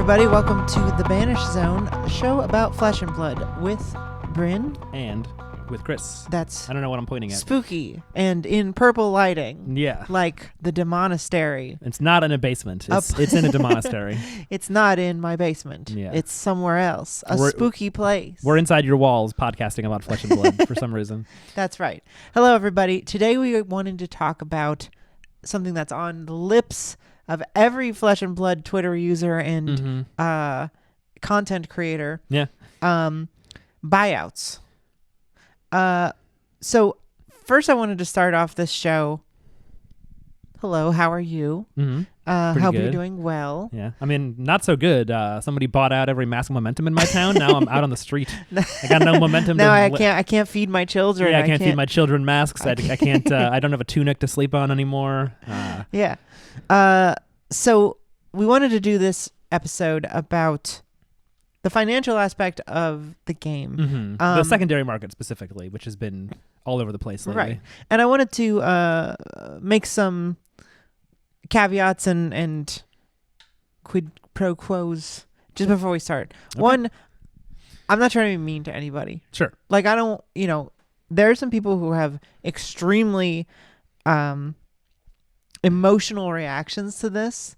everybody. Welcome to The Banished Zone, a show about flesh and blood with Bryn. And with Chris. That's I don't know what I'm pointing at. spooky and in purple lighting. Yeah. Like the demonastery. It's not in a basement. It's in a demonastery. It's not in my basement. Yeah. It's somewhere else. A spooky place. We're inside your walls podcasting about flesh and blood for some reason. That's right. Hello, everybody. Today we wanted to talk about something that's on the lips of every flesh and blood Twitter user and content creator. Yeah. Buyouts. So first I wanted to start off this show. Hello, how are you? Hope you're doing well. Yeah. I mean, not so good. Somebody bought out every mask of momentum in my town. Now I'm out on the street. I got no momentum. Now I can't feed my children. Yeah, I can't feed my children masks. I can't. I don't have a tunic to sleep on anymore. Yeah. So we wanted to do this episode about the financial aspect of the game. The secondary market specifically, which has been all over the place lately. Right. And I wanted to make some caveats and quid pro quos just before we start. Okay. One, I'm not trying to be mean to anybody. Sure. Like, I don't, there are some people who have extremely emotional reactions to this.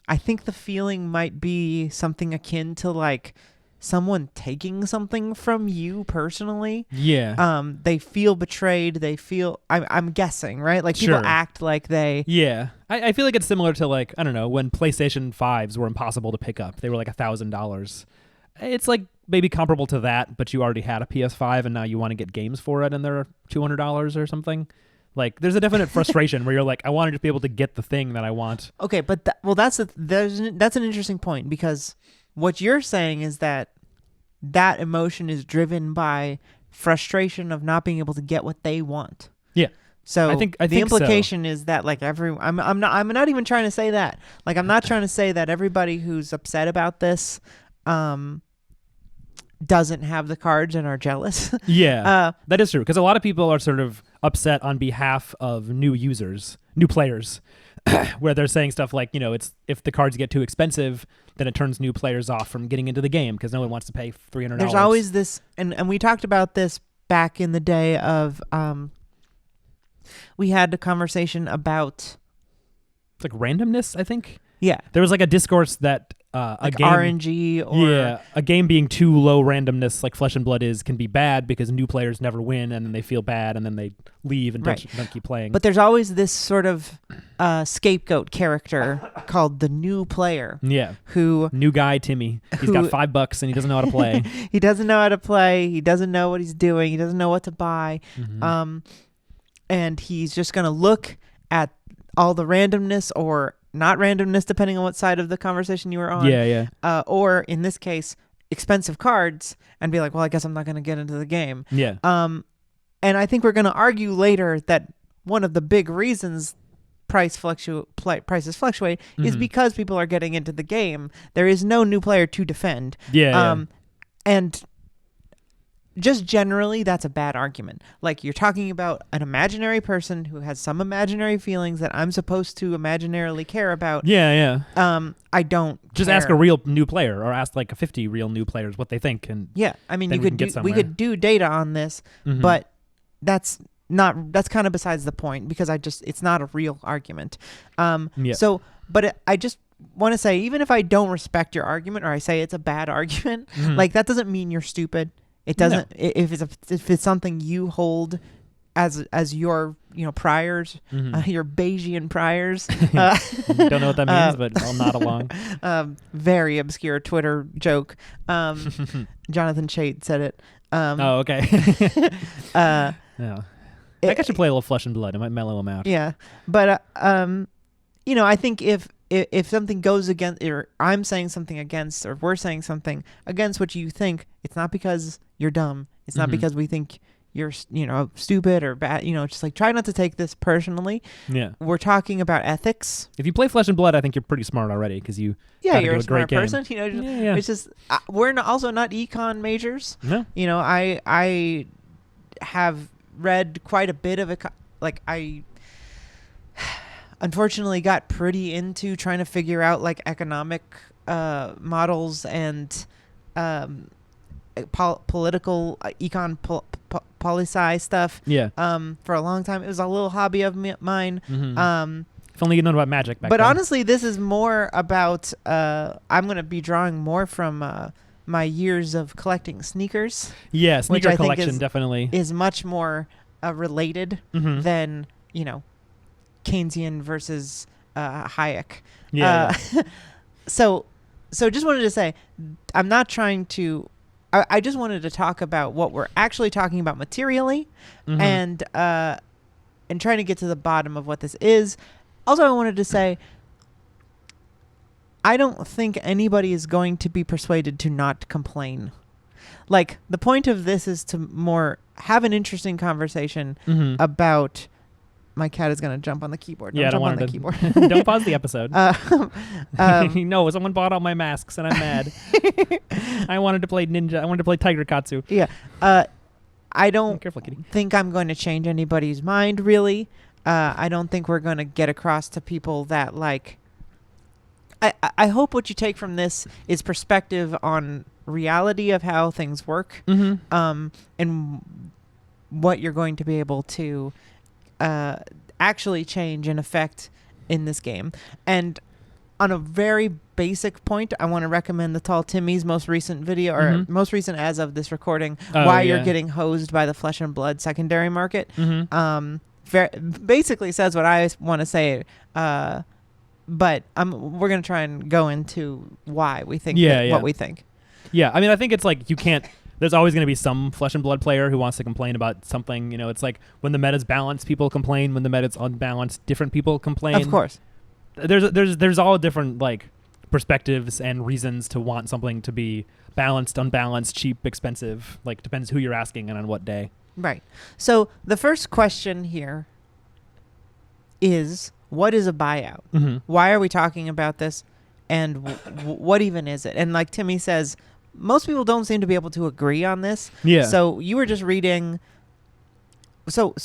I think the feeling might be something akin to like someone taking something from you personally. Yeah. They feel betrayed. They feel, I'm guessing, right? Like people act like they. Yeah. I feel like it's similar to like, I don't know, when PlayStation 5s were impossible to pick up. They were like $1,000. It's like maybe comparable to that, but you already had a PS5 and now you want to get games for it and they're $200 or something. Like, there's a definite frustration where you're like, I want to just be able to get the thing that I want. Okay, but that's an interesting point, because what you're saying is that emotion is driven by frustration of not being able to get what they want. Yeah. So I think the implication so. is that like I'm not even trying to say that. Like, I'm not trying to say that everybody who's upset about this doesn't have the cards and are jealous. Yeah, that is true, because a lot of people are sort of upset on behalf of new players, where they're saying stuff like, it's if the cards get too expensive, then it turns new players off from getting into the game because no one wants to pay $300. There's always this, and we talked about this back in the day of, we had a conversation about, it's like randomness, I think. Yeah. There was like a discourse that like a game, RNG or a game being too low randomness like Flesh and Blood can be bad because new players never win and then they feel bad and then they leave and don't keep playing. But there's always this sort of scapegoat character called the new player. Yeah. Who new guy Timmy. He's got $5 and he doesn't know how to play. He doesn't know how to play. He doesn't know what he's doing. He doesn't know what to buy. And he's just gonna look at all the randomness or not randomness, depending on what side of the conversation you were on. Yeah. Or in this case, expensive cards, and be like, well, I guess I'm not going to get into the game. Yeah. And I think we're going to argue later that one of the big reasons prices fluctuate is because people are getting into the game. There is no new player to defend. Yeah. And just generally, that's a bad argument. Like, you're talking about an imaginary person who has some imaginary feelings that I'm supposed to imaginarily care about. Yeah. I don't just care. ask a real new player, or ask like 50 real new players what they think, and yeah, I mean, we we could do data on this, but that's kind of besides the point, because it's not a real argument. So, but I just want to say, even if I don't respect your argument, or I say it's a bad argument, like, that doesn't mean you're stupid. It doesn't. No. If it's something you hold as your priors, your Bayesian priors. Don't know what that means, but I'll nod along. Very obscure Twitter joke. Jonathan Chait said it. Oh, okay. Yeah. I think I should play a little Flesh and Blood. It might mellow him out. Yeah, but I think if something goes against, or I'm saying something against, or we're saying something against what you think, it's not because you're dumb. It's not because we think you're, stupid or bad. Just like, try not to take this personally. Yeah. We're talking about ethics. If you play Flesh and Blood, I think you're pretty smart already, because you're a smart person. Yeah. It's just we're also not econ majors. No. I have read quite a bit of it. Like, unfortunately got pretty into trying to figure out like economic models and political poli-sci stuff. Yeah. For a long time, it was a little hobby of mine. If only you'd known about magic back but then. honestly, this is more about. I'm going to be drawing more from my years of collecting sneakers. Yeah, sneaker which I collection think definitely is much more related than Keynesian versus Hayek. Yeah. So just wanted to say, I'm not trying to. I just wanted to talk about what we're actually talking about materially, and trying to get to the bottom of what this is. Also, I wanted to say, I don't think anybody is going to be persuaded to not complain. Like, the point of this is to more have an interesting conversation about. My cat is going to jump on the keyboard. Don't jump on the keyboard. Don't pause the episode. No, someone bought all my masks and I'm mad. I wanted to play Ninja. I wanted to play Tiger Katsu. Yeah. I don't Careful, kitty. think I'm going to change anybody's mind, really. I don't think we're going to get across to people that, like... I hope what you take from this is perspective on reality of how things work, and what you're going to be able to actually change and affect in this game. And on a very basic point, I want to recommend the Tall Timmy's most recent video, or most recent as of this recording, why you're getting hosed by the Flesh and Blood secondary market. Basically says what I want to say, but we're going to try and go into why we think what we think. Yeah, I mean, I think it's like you can't... There's always going to be some Flesh and Blood player who wants to complain about something. You know, it's like when the meta's balanced, people complain. When the meta's unbalanced, different people complain. Of course. There's all different like perspectives and reasons to want something to be balanced, unbalanced, cheap, expensive. Like, depends who you're asking and on what day. Right. So the first question here is, what is a buyout? Why are we talking about this? And what even is it? And like Timmy says, most people don't seem to be able to agree on this. Yeah. So you were just reading. So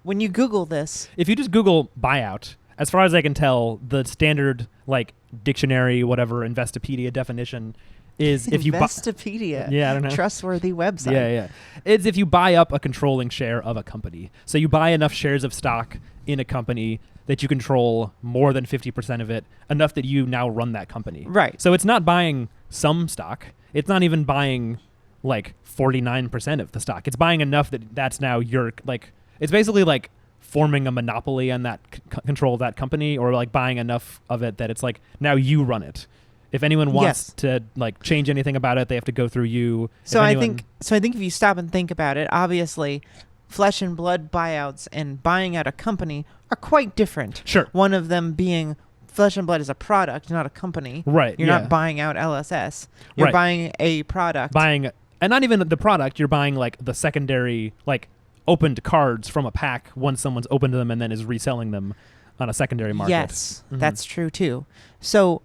when you Google this, if you just Google buyout, as far as I can tell, the standard like dictionary, whatever Investopedia definition is if you Investopedia. Yeah, I don't know. Trustworthy website. Yeah. It's if you buy up a controlling share of a company. So you buy enough shares of stock in a company that you control more than 50% of it, enough that you now run that company. Right. So it's not buying some stock. It's not even buying like 49% of the stock. It's buying enough that that's now your, like, it's basically like forming a monopoly on that control of that company, or like buying enough of it that it's like now you run it. If anyone wants to like change anything about it, they have to go through you. So I think if you stop and think about it, obviously Flesh and Blood buyouts and buying out a company are quite different. Sure. One of them being Flesh and Blood is a product, not a company. Right. You're not buying out LSS. You're buying a product. And not even the product, you're buying like the secondary, like opened cards from a pack once someone's opened them and then is reselling them on a secondary market. Yes, that's true too. So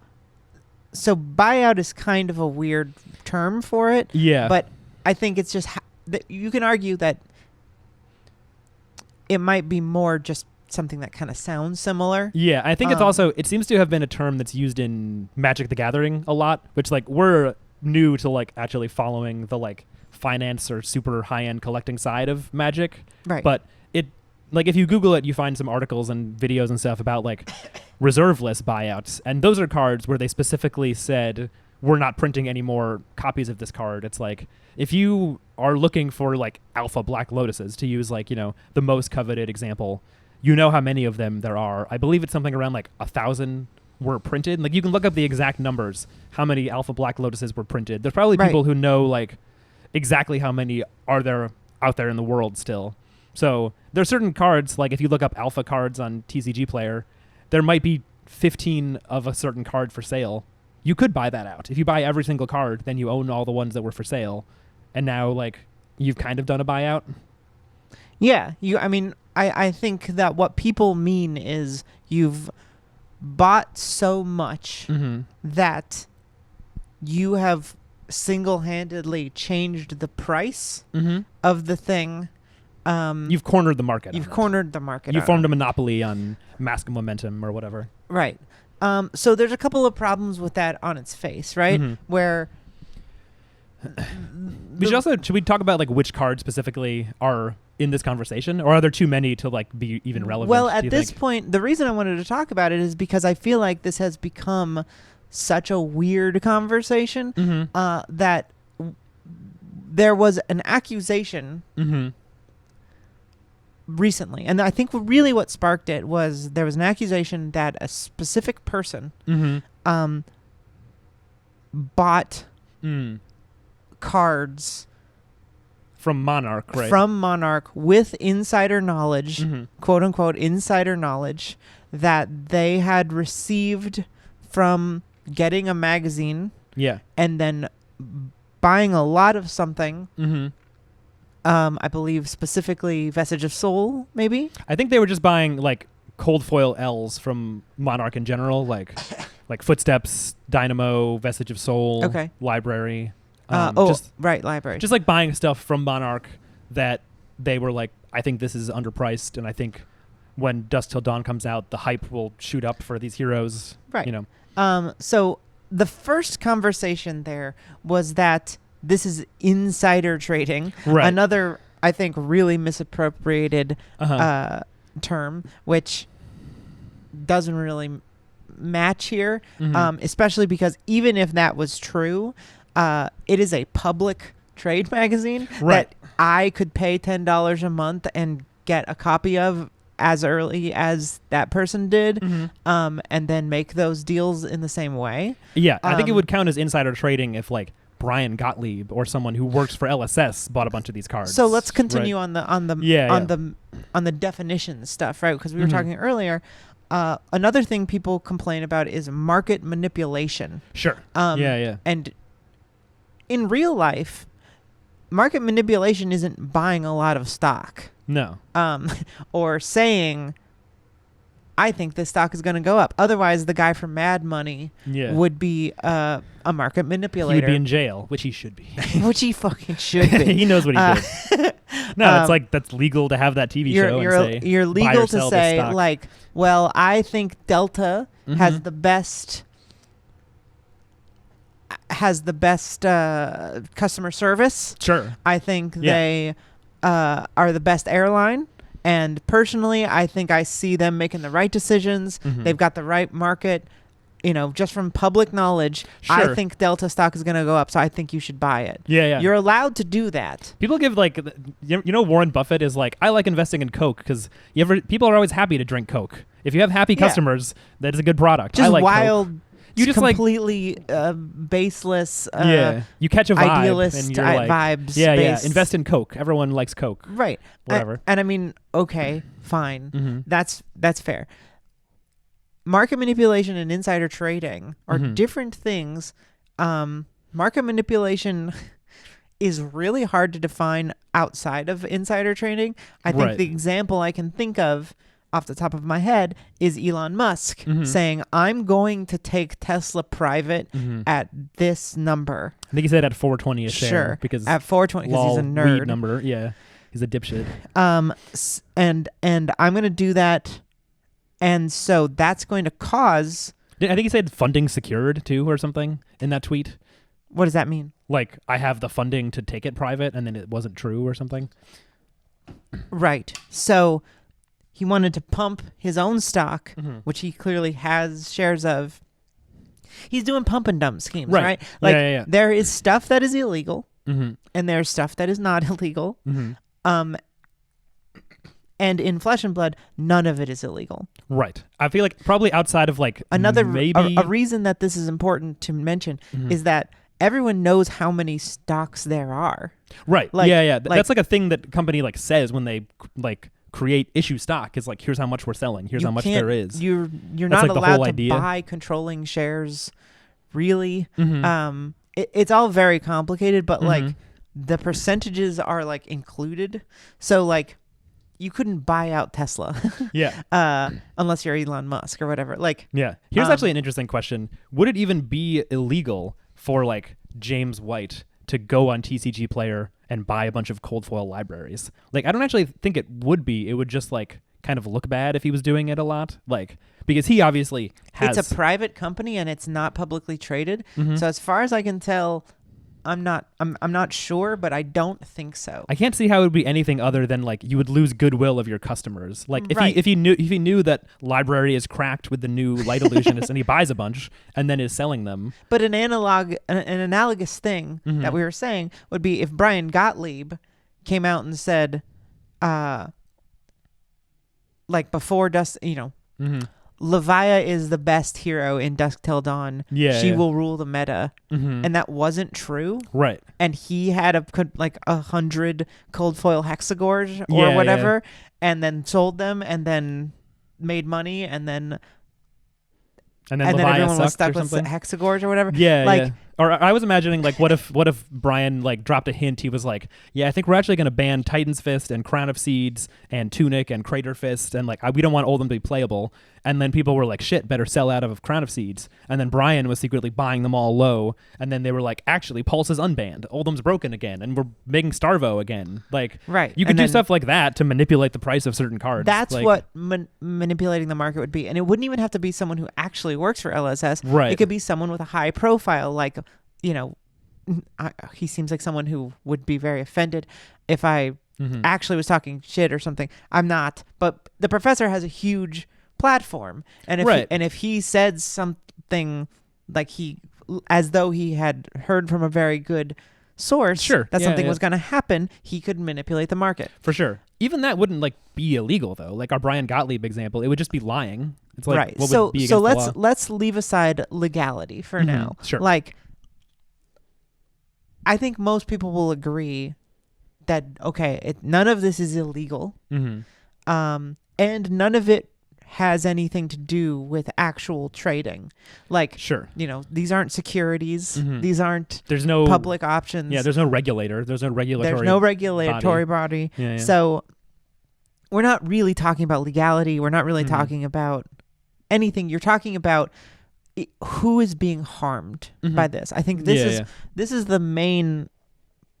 buyout is kind of a weird term for it. Yeah. But I think it's just, you can argue that it might be more just something that kind of sounds similar. Yeah, I think it's also, it seems to have been a term that's used in Magic the Gathering a lot, which like we're new to like actually following the like finance or super high-end collecting side of Magic. Right. But it, like if you Google it, you find some articles and videos and stuff about like reserve list buyouts. And those are cards where they specifically said, we're not printing any more copies of this card. It's like, if you are looking for like alpha Black Lotuses, to use like, you know, the most coveted example, you know how many of them there are. I believe it's something around like 1,000 were printed. Like you can look up the exact numbers, how many alpha Black Lotuses were printed. There's probably people who know like exactly how many are there out there in the world still. So there's certain cards, like if you look up alpha cards on TCG Player, there might be 15 of a certain card for sale. You could buy that out. If you buy every single card, then you own all the ones that were for sale. And now like you've kind of done a buyout. Yeah. I think that what people mean is you've bought so much that you have single-handedly changed the price of the thing You've cornered the market. You've cornered the market. You formed a monopoly on mass momentum or whatever. Right. So there's a couple of problems with that on its face, right? Where should we talk about like which cards specifically are in this conversation, or are there too many to like be even relevant? Well, at this point, the reason I wanted to talk about it is because I feel like this has become such a weird conversation that there was an accusation recently, and I think really what sparked it was there was an accusation that a specific person bought cards from Monarch, right? From Monarch with insider knowledge, quote unquote insider knowledge, that they had received from getting a magazine, and then buying a lot of something. I believe specifically Vestige of Soul, maybe. I think they were just buying like cold foil L's from Monarch in general, like Footsteps, Dynamo, Vestige of Soul, Library. Library. Just like buying stuff from Monarch that they were like, I think this is underpriced, and I think when Dusk Till Dawn comes out, the hype will shoot up for these heroes. Right. You know. So the first conversation there was that this is insider trading. Right. Another, I think, really misappropriated term, which doesn't really match here, especially because even if that was true, it is a public trade magazine that I could pay $10 a month and get a copy of as early as that person did, and then make those deals in the same way. Yeah, I think it would count as insider trading if like Brian Gottlieb or someone who works for LSS bought a bunch of these cards. So let's continue on the definition stuff, right? Because we were talking earlier. Another thing people complain about is market manipulation. Sure. And in real life, market manipulation isn't buying a lot of stock. No. Or saying, I think this stock is going to go up. Otherwise, the guy from Mad Money would be a market manipulator. He would be in jail, which he should be. Which he fucking should be. He knows what he did. No, it's like that's legal to have that TV show and say you're legal to say like, well, I think Delta has the best customer service. Sure. I think they are the best airline. And personally, I think I see them making the right decisions. They've got the right market. You know, just from public knowledge, I think Delta stock is going to go up, so I think you should buy it. Yeah. You're allowed to do that. People give like, Warren Buffett is like, I like investing in Coke because people are always happy to drink Coke. If you have happy customers, that is a good product. Just I like wild. Coke. You just completely baseless. You catch a vibe idealist and you're like, vibes. Yeah. Invest in Coke. Everyone likes Coke. Right. Whatever. And I mean, okay, fine. That's fair. Market manipulation and insider trading are different things. Market manipulation is really hard to define outside of insider trading. I think the example I can think of off the top of my head is Elon Musk saying, I'm going to take Tesla private at this number. I think he said at 420 a share. Sure. Because at 420 because he's a nerd. Weed number. Yeah. He's a dipshit. And I'm going to do that. And so that's going to cause... I think he said funding secured too or something in that tweet. What does that mean? Like, I have the funding to take it private and then it wasn't true or something. Right. So he wanted to pump his own stock, which he clearly has shares of. He's doing pump and dump schemes, right? Like, there is stuff that is illegal and there's stuff that is not illegal. And in Flesh and Blood, none of it is illegal. Right. I feel like probably outside of like maybe a reason that this is important to mention is that everyone knows how many stocks there are. Right. Like, that's like a thing that company like says when they like create issue stock is like, here's how much we're selling. Here's how much there is. You're not allowed to buy controlling shares. Really. It's all very complicated, but like the percentages are like included. So like, you couldn't buy out Tesla. Unless you're Elon Musk or whatever. Like, here's actually an interesting question. Would it even be illegal for like James White to go on TCG Player and buy a bunch of cold foil libraries. Like, I don't actually think it would be. It would just like kind of look bad if he was doing it a lot. Like, because he obviously has... It's a private company and it's not publicly traded. Mm-hmm. So as far as I can tell, I'm not sure, but I don't think so. I can't see how it would be anything other than like you would lose goodwill of your customers. Like if Right. he knew that library is cracked with the new Light Illusionist and he buys a bunch and then is selling them. But an analogous thing that we were saying would be if Brian Gottlieb came out and said, like before Dust, Levia is the best hero in Dusk Till Dawn. Yeah, she will rule the meta, and that wasn't true. Right. And he had 100 cold foil hexagores or whatever, and then sold them, and then made money, and then everyone was stuck with hexagores or whatever. Yeah. Or I was imagining like what if Brian like dropped a hint. He was like, yeah, I think we're actually going to ban Titan's Fist and Crown of Seeds and Tunic and Crater Fist, and like we don't want Oldhim to be playable. And then people were like, shit, better sell out of Crown of Seeds. And then Brian was secretly buying them all low. And then they were like, actually, Pulse is unbanned. Oldham's broken again, and we're making Starvo again. Like, right. You could do stuff like that to manipulate the price of certain cards. That's like, what manipulating the market would be. And it wouldn't even have to be someone who actually works for LSS. Right. It could be someone with a high profile, like, he seems like someone who would be very offended if I actually was talking shit or something. I'm not. But the professor has a huge platform. And if he said something like as though he had heard from a very good source that something was going to happen, he could manipulate the market. For sure. Even that wouldn't like be illegal though. Like our Brian Gottlieb example, it would just be lying. It's like, right. What would be against so the law? let's leave aside legality for now. Sure. Like, I think most people will agree that none of this is illegal, and none of it has anything to do with actual trading. Like, sure, these aren't securities. These aren't. There's no public options. Yeah, there's no regulator. There's no regulatory. There's no regulatory body. Yeah. So we're not really talking about legality. We're not really talking about anything. You're talking about who is being harmed by this. I think this is the main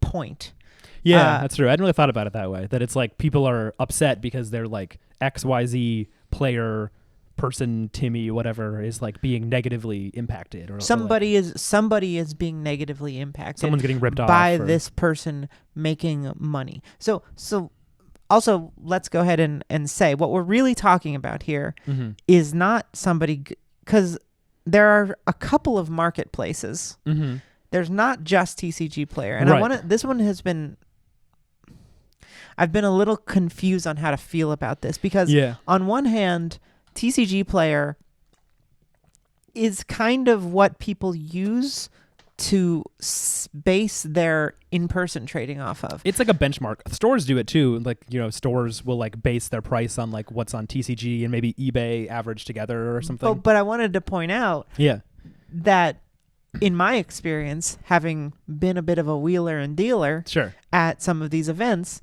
point. Yeah, that's true. I hadn't really thought about it that way. That it's like people are upset because they're like XYZ player person Timmy whatever is like being negatively impacted, or somebody is being negatively impacted. Someone's getting ripped off by this person making money. So also let's go ahead and say what we're really talking about here is not somebody, because there are a couple of marketplaces. There's not just TCG Player, and this one has been. I've been a little confused on how to feel about this because on one hand, TCG Player is kind of what people use to base their in-person trading off of. It's like a benchmark. Stores do it too. Like, stores will like base their price on like what's on TCG and maybe eBay averaged together or something. But I wanted to point out that in my experience, having been a bit of a wheeler and dealer at some of these events,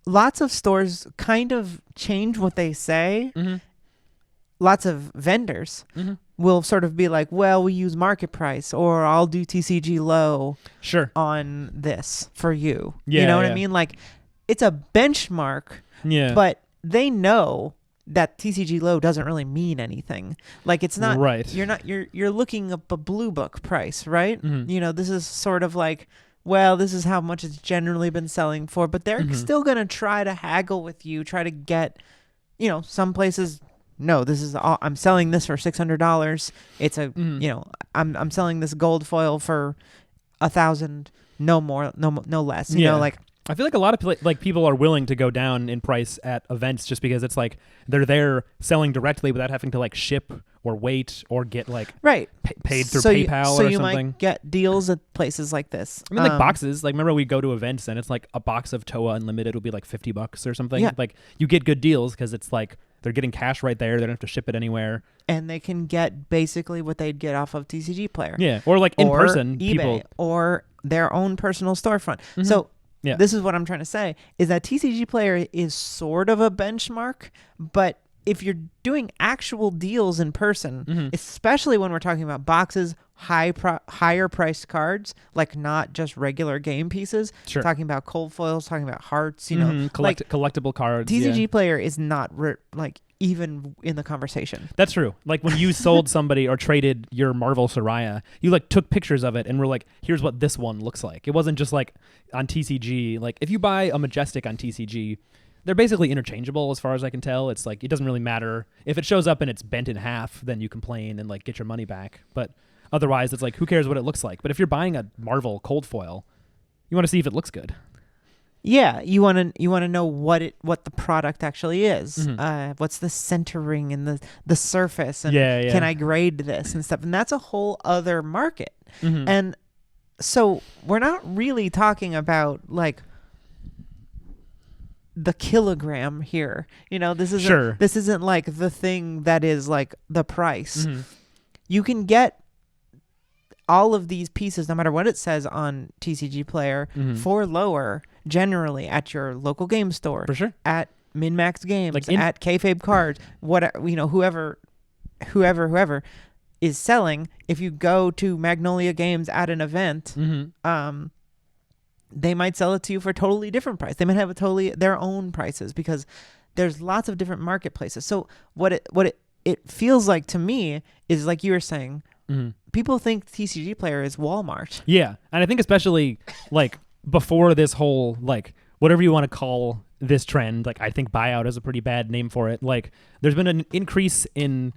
lots of stores kind of change what they say. Lots of vendors will sort of be like, well, we use market price, or I'll do TCG low on this for you. You know what I mean? Like, it's a benchmark, but they know that TCG low doesn't really mean anything. Like, it's not right. You're looking up a blue book price, right? This is sort of like, well, this is how much it's generally been selling for, but they're still going to try to haggle with you, try to get, some places, no, this is all, I'm selling this for $600. It's a, I'm selling this gold foil for $1,000, no more, no less, you know, like. I feel like a lot of people are willing to go down in price at events just because it's like they're there selling directly without having to like ship or wait or get like paid through PayPal or something. So you might get deals at places like this. I mean, like boxes. Like, remember we go to events and it's like a box of Toa Unlimited will be like $50 or something. Yeah. Like, you get good deals because it's like they're getting cash right there. They don't have to ship it anywhere. And they can get basically what they'd get off of TCG Player. Yeah, or like in person, eBay, people or their own personal storefront. So. Yeah. This is what I'm trying to say, is that TCG Player is sort of a benchmark, but if you're doing actual deals in person, especially when we're talking about boxes higher priced cards, like not just regular game pieces. Sure. Talking about cold foils, talking about hearts, you know, collectible cards. TCG Player is not like even in the conversation. That's true. Like when you sold somebody or traded your Marvel Soraya, you like took pictures of it and were like, here's what this one looks like. It wasn't just like on TCG. Like if you buy a Majestic on TCG, they're basically interchangeable as far as I can tell. It's like, it doesn't really matter. If it shows up and it's bent in half, then you complain and like get your money back. But otherwise, it's like, who cares what it looks like? But if you're buying a Marvel cold foil, you want to see if it looks good. Yeah, you want to know what the product actually is. What's the centering and the surface, and can I grade this and stuff? And that's a whole other market. And so we're not really talking about like the kilogram here. You know, this isn't like the thing that is like the price. You can get all of these pieces, no matter what it says on TCG Player, for lower, generally at your local game store, for sure, at Min-Max Games, like at Kayfabe Cards, whoever is selling. If you go to Magnolia Games at an event, they might sell it to you for a totally different price. They might have their own prices because there's lots of different marketplaces. So what it feels like to me is like you were saying. People think TCG Player is Walmart. Yeah, and I think especially like before this whole like whatever you want to call this trend, like I think buyout is a pretty bad name for it. Like there's been an increase in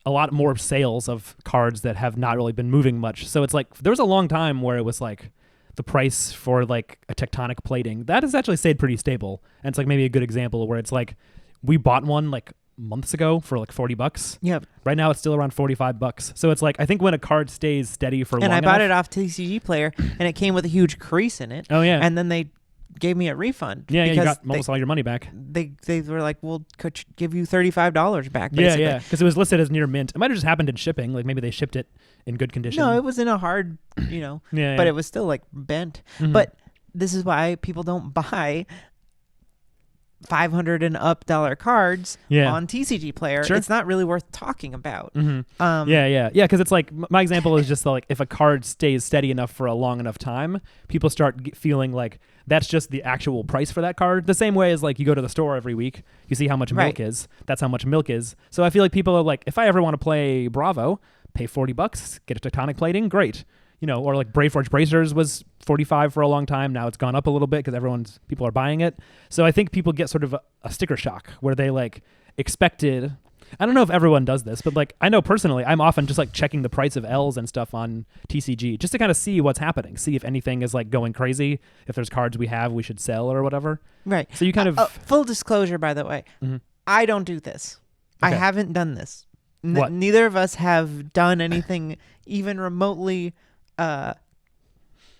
a lot more sales of cards that have not really been moving much. So it's like there was a long time where it was like the price for like a tectonic plating that has actually stayed pretty stable, and it's like maybe a good example where it's like we bought one like months ago for like $40. Yep. Right now it's still around $45. So it's like I think when a card stays steady for long I enough, bought it off TCG Player and it came with a huge crease in it. Oh yeah. And then they gave me a refund. Yeah, you got almost all your money back. They were like, "We'll give you $35 back." Basically. Yeah, because it was listed as near mint. It might have just happened in shipping. Like maybe they shipped it in good condition. No, it was in a hard, but it was still like bent. But this is why people don't buy $500 and up cards on TCG Player. Sure. It's not really worth talking about. Because it's like my example is just like if a card stays steady enough for a long enough time, people start feeling like that's just the actual price for that card. The same way as like you go to the store every week, you see how much milk is. That's how much milk is. So I feel like people are like, if I ever want to play Bravo, pay $40, get a tectonic plating, great. Or like Brave Forge Bracers was $45 for a long time. Now it's gone up a little bit because people are buying it. So I think people get sort of a sticker shock where they like expected. I don't know if everyone does this, but like I know personally, I'm often just like checking the price of L's and stuff on TCG just to kind of see what's happening, see if anything is like going crazy, if there's cards we should sell or whatever. Right. So you kind of full disclosure, by the way, I don't do this. Okay. I haven't done this. What? Neither of us have done anything even remotely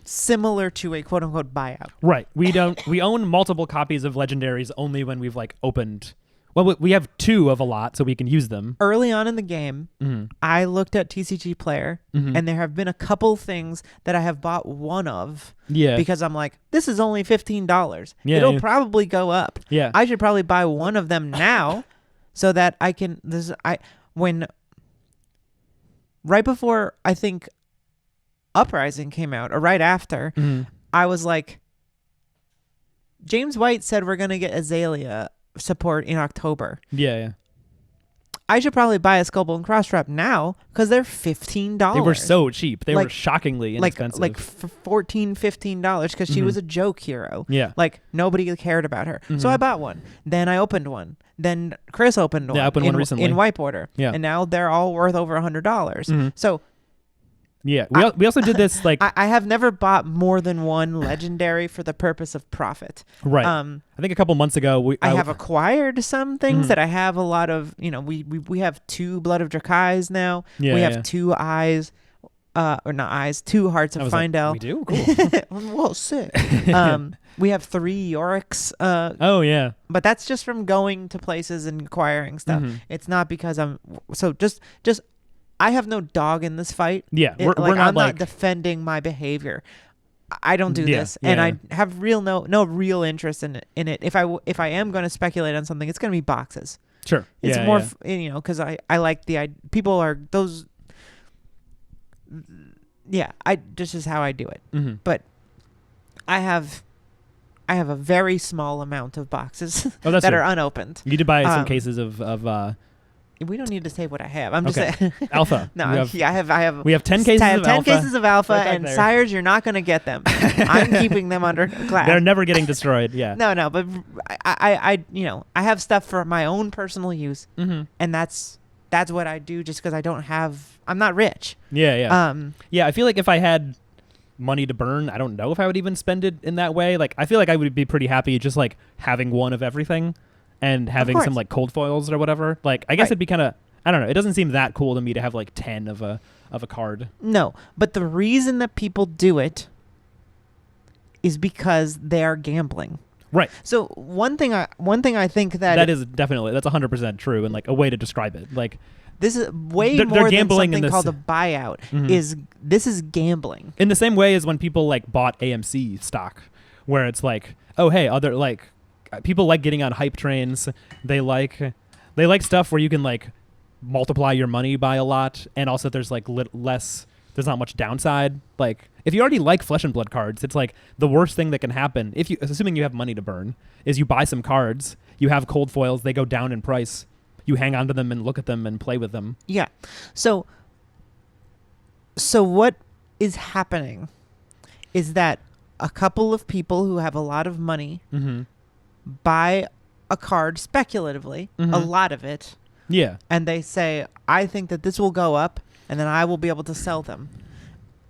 similar to a quote unquote buyout. Right. We own multiple copies of Legendaries only when we've like opened. Well, we have 2 of a lot, so we can use them. Early on in the game, I looked at TCG Player, and there have been a couple things that I have bought one of. Yeah. Because I'm like, this is only $15. Yeah, it'll probably go up. Yeah. I should probably buy one of them now, so that I can. Right before I think Uprising came out, or right after, I was like, James White said we're going to get Azalea support in October. Yeah. I should probably buy a Skullbone and Crossstrap now because they're $15. They were so cheap. They were shockingly inexpensive. Like for $14, $15 because she was a joke hero. Yeah. Like nobody cared about her. So I bought one. Then I opened one. Then Chris opened one. Yeah, I opened one recently. In White Border. Yeah. And now they're all worth over $100. So yeah, we also did this like I have never bought more than one legendary for the purpose of profit. Right. I think a couple months ago I have acquired some things that I have a lot of. We have 2 Blood of Drakais now. Yeah, we have 2 eyes, or not eyes, 2 Hearts of Findel. Like, we do? Cool. Well, sick. We have 3 Yoriks. Oh yeah. But that's just from going to places and acquiring stuff. It's not because I'm so just. I have no dog in this fight. Yeah, we're not I'm not defending my behavior. I don't do this, and I have no real interest in it. If I am going to speculate on something, it's going to be boxes. Sure, it's more because I like the people are those. yeah, this is how I do it. Mm-hmm. But I have a very small amount of boxes that are unopened. You need to buy some cases of we don't need to say what I have. I'm just okay. saying Alpha. No, I have. We have 10 cases of 10 alpha. cases of alpha, right and there. sires, you're not going to get them. I'm keeping them under glass. They're never getting destroyed. Yeah. No, but I have stuff for my own personal use, Mm-hmm. and that's what I do just because I'm not rich. Yeah. Yeah, I feel like if I had money to burn, I don't know if I would even spend it in that way. Like, I feel like I would be pretty happy just like having one of everything and having some like cold foils or whatever. Like, I guess it'd be kind of, I don't know. It doesn't seem that cool to me to have like 10 of a card. No, but the reason that people do it is because they are gambling. Right. So one thing I think that is definitely, that's 100% true, and like a way to describe it. Like, this is way they're more gambling than in something called a buyout. Mm-hmm. This is gambling. In the same way as when people like bought AMC stock, where it's like, oh hey, other like people like getting on hype trains. They like stuff where you can like multiply your money by a lot, and also there's like less. There's not much downside. Like, if you already like Flesh and Blood cards, it's like the worst thing that can happen, if you, assuming you have money to burn, is you buy some cards, you have cold foils, they go down in price, you hang on to them and look at them and play with them. Yeah. So what is happening is that a couple of people who have a lot of money buy a card speculatively, a lot of it. Yeah. And they say, I think that this will go up, and then I will be able to sell them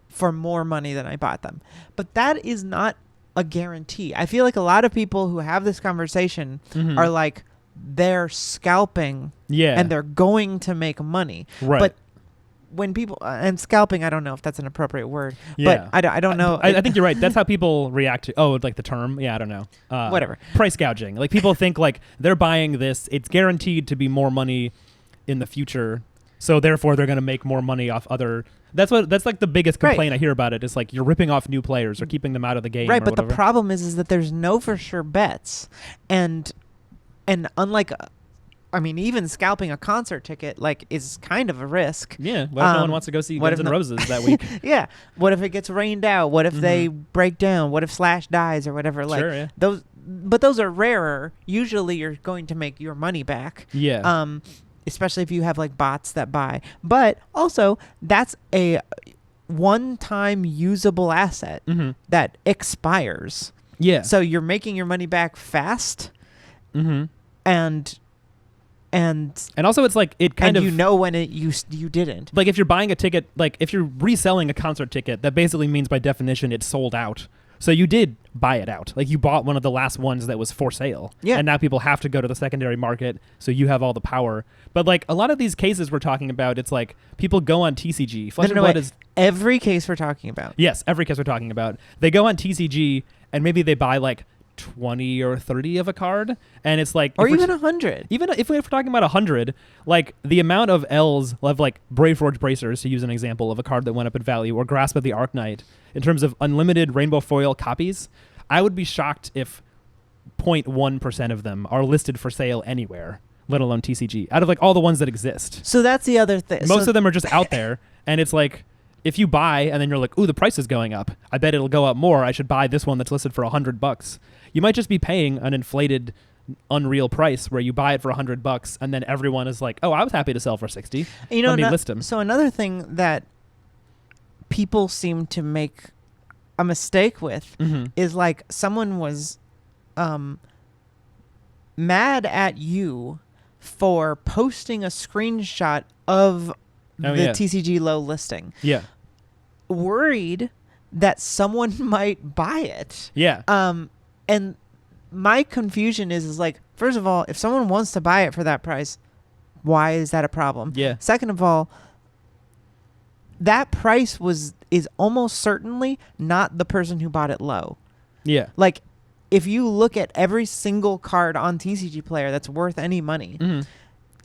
for more money than I bought them. But that is not a guarantee. I feel like a lot of people who have this conversation are like, they're scalping and they're going to make money. Right. But when people, and scalping, I don't know if that's an appropriate word, but I don't know. I think you're right. That's how people react to, like the term. Yeah, I don't know. Whatever. Price gouging. Like, people think like they're buying this, it's guaranteed to be more money in the future. So therefore they're going to make more money off other. That's like the biggest complaint I hear about it. It's like you're ripping off new players or keeping them out of the game. Right, or but whatever. the problem is that there's no for sure bets, and unlike, I mean, even scalping a concert ticket like is kind of a risk. Yeah, what if no one wants to go see Guns N' Roses that week? Yeah, what if it gets rained out? What if they break down? What if Slash dies or whatever? Like, sure, yeah. Those are rarer. Usually, you're going to make your money back. Yeah. Especially if you have like bots that buy. But also, that's a one-time usable asset that expires. Yeah. So you're making your money back fast, and also it's like it kind of, you know, when you didn't. Like, if you're buying a ticket, like if you're reselling a concert ticket, that basically means by definition it's sold out. So you did buy it out. Like, you bought one of the last ones that was for sale. Yeah. And now people have to go to the secondary market, so you have all the power. But like a lot of these cases we're talking about, it's like people go on TCG. Flesh and Blood is every case we're talking about. Yes, every case we're talking about. They go on TCG and maybe they buy like 20 or 30 of a card, and it's like, or even 100. Even if we're talking about 100, like the amount of L's of like Brave Forge Bracers, to use an example of a card that went up in value, or Grasp of the Arknight, in terms of unlimited rainbow foil copies, I would be shocked if 0.1% of them are listed for sale anywhere, let alone TCG, out of like all the ones that exist. So that's the other thing. Most of them are just out there, and it's like, if you buy and then you're like, ooh, the price is going up, I bet it'll go up more, I should buy this one that's listed for $100. You might just be paying an inflated, unreal price where you buy it for $100 and then everyone is like, oh, I was happy to sell for 60. You know, let me list them. So another thing that people seem to make a mistake with is like, someone was mad at you for posting a screenshot of the TCG low listing. Yeah. Worried that someone might buy it. Yeah. And my confusion is like, first of all, if someone wants to buy it for that price, why is that a problem? Yeah. Second of all, that price is almost certainly not the person who bought it low. Yeah. Like, if you look at every single card on TCG Player that's worth any money,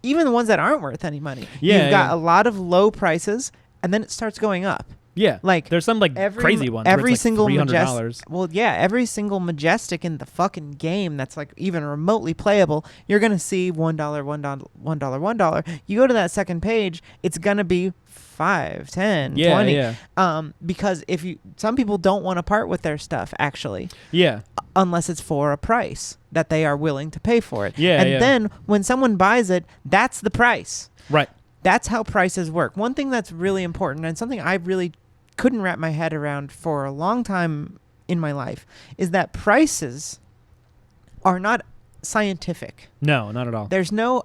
even the ones that aren't worth any money, you've got a lot of low prices, and then it starts going up. Yeah, like there's some like crazy ones. Every where it's like single $300. well, yeah, every single Majestic in the fucking game that's like even remotely playable, you're gonna see $1, $1, $1. You go to that second page, it's gonna be 5, 10, 20. Yeah. Because some people don't want to part with their stuff actually. Yeah. Unless it's for a price that they are willing to pay for it. Yeah. And then when someone buys it, that's the price. Right. That's how prices work. One thing that's really important and something I really couldn't wrap my head around for a long time in my life is that prices are not scientific. No, not at all. There's no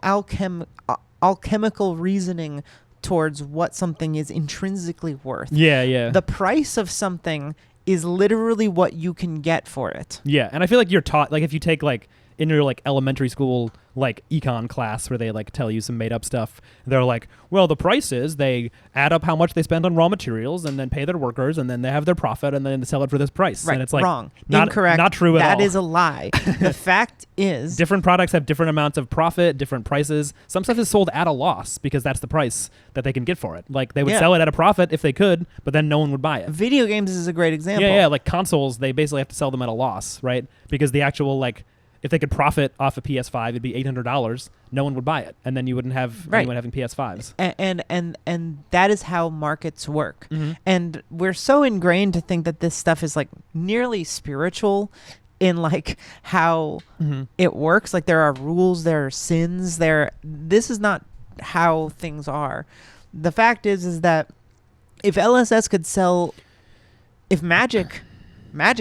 alchemical reasoning towards what something is intrinsically worth. Yeah. The price of something is literally what you can get for it. Yeah, and I feel like you're taught, like if you take like in your like elementary school like econ class where they like tell you some made up stuff, they're like, well, the price is they add up how much they spend on raw materials and then pay their workers and then they have their profit and then they sell it for this price. Right. And it's like wrong. Incorrect. Not true at all. That is a lie. The fact is different products have different amounts of profit, different prices. Some stuff is sold at a loss because that's the price that they can get for it. Like they would sell it at a profit if they could, but then no one would buy it. Video games is a great example. Yeah, like consoles, they basically have to sell them at a loss, right? Because the actual like if they could profit off a PS5, it'd be $800. No one would buy it, and then you wouldn't have anyone having PS5s. And that is how markets work. Mm-hmm. And we're so ingrained to think that this stuff is like nearly spiritual in like how it works. Like there are rules, there are sins. This is not how things are. The fact is that if LSS could sell, if Magic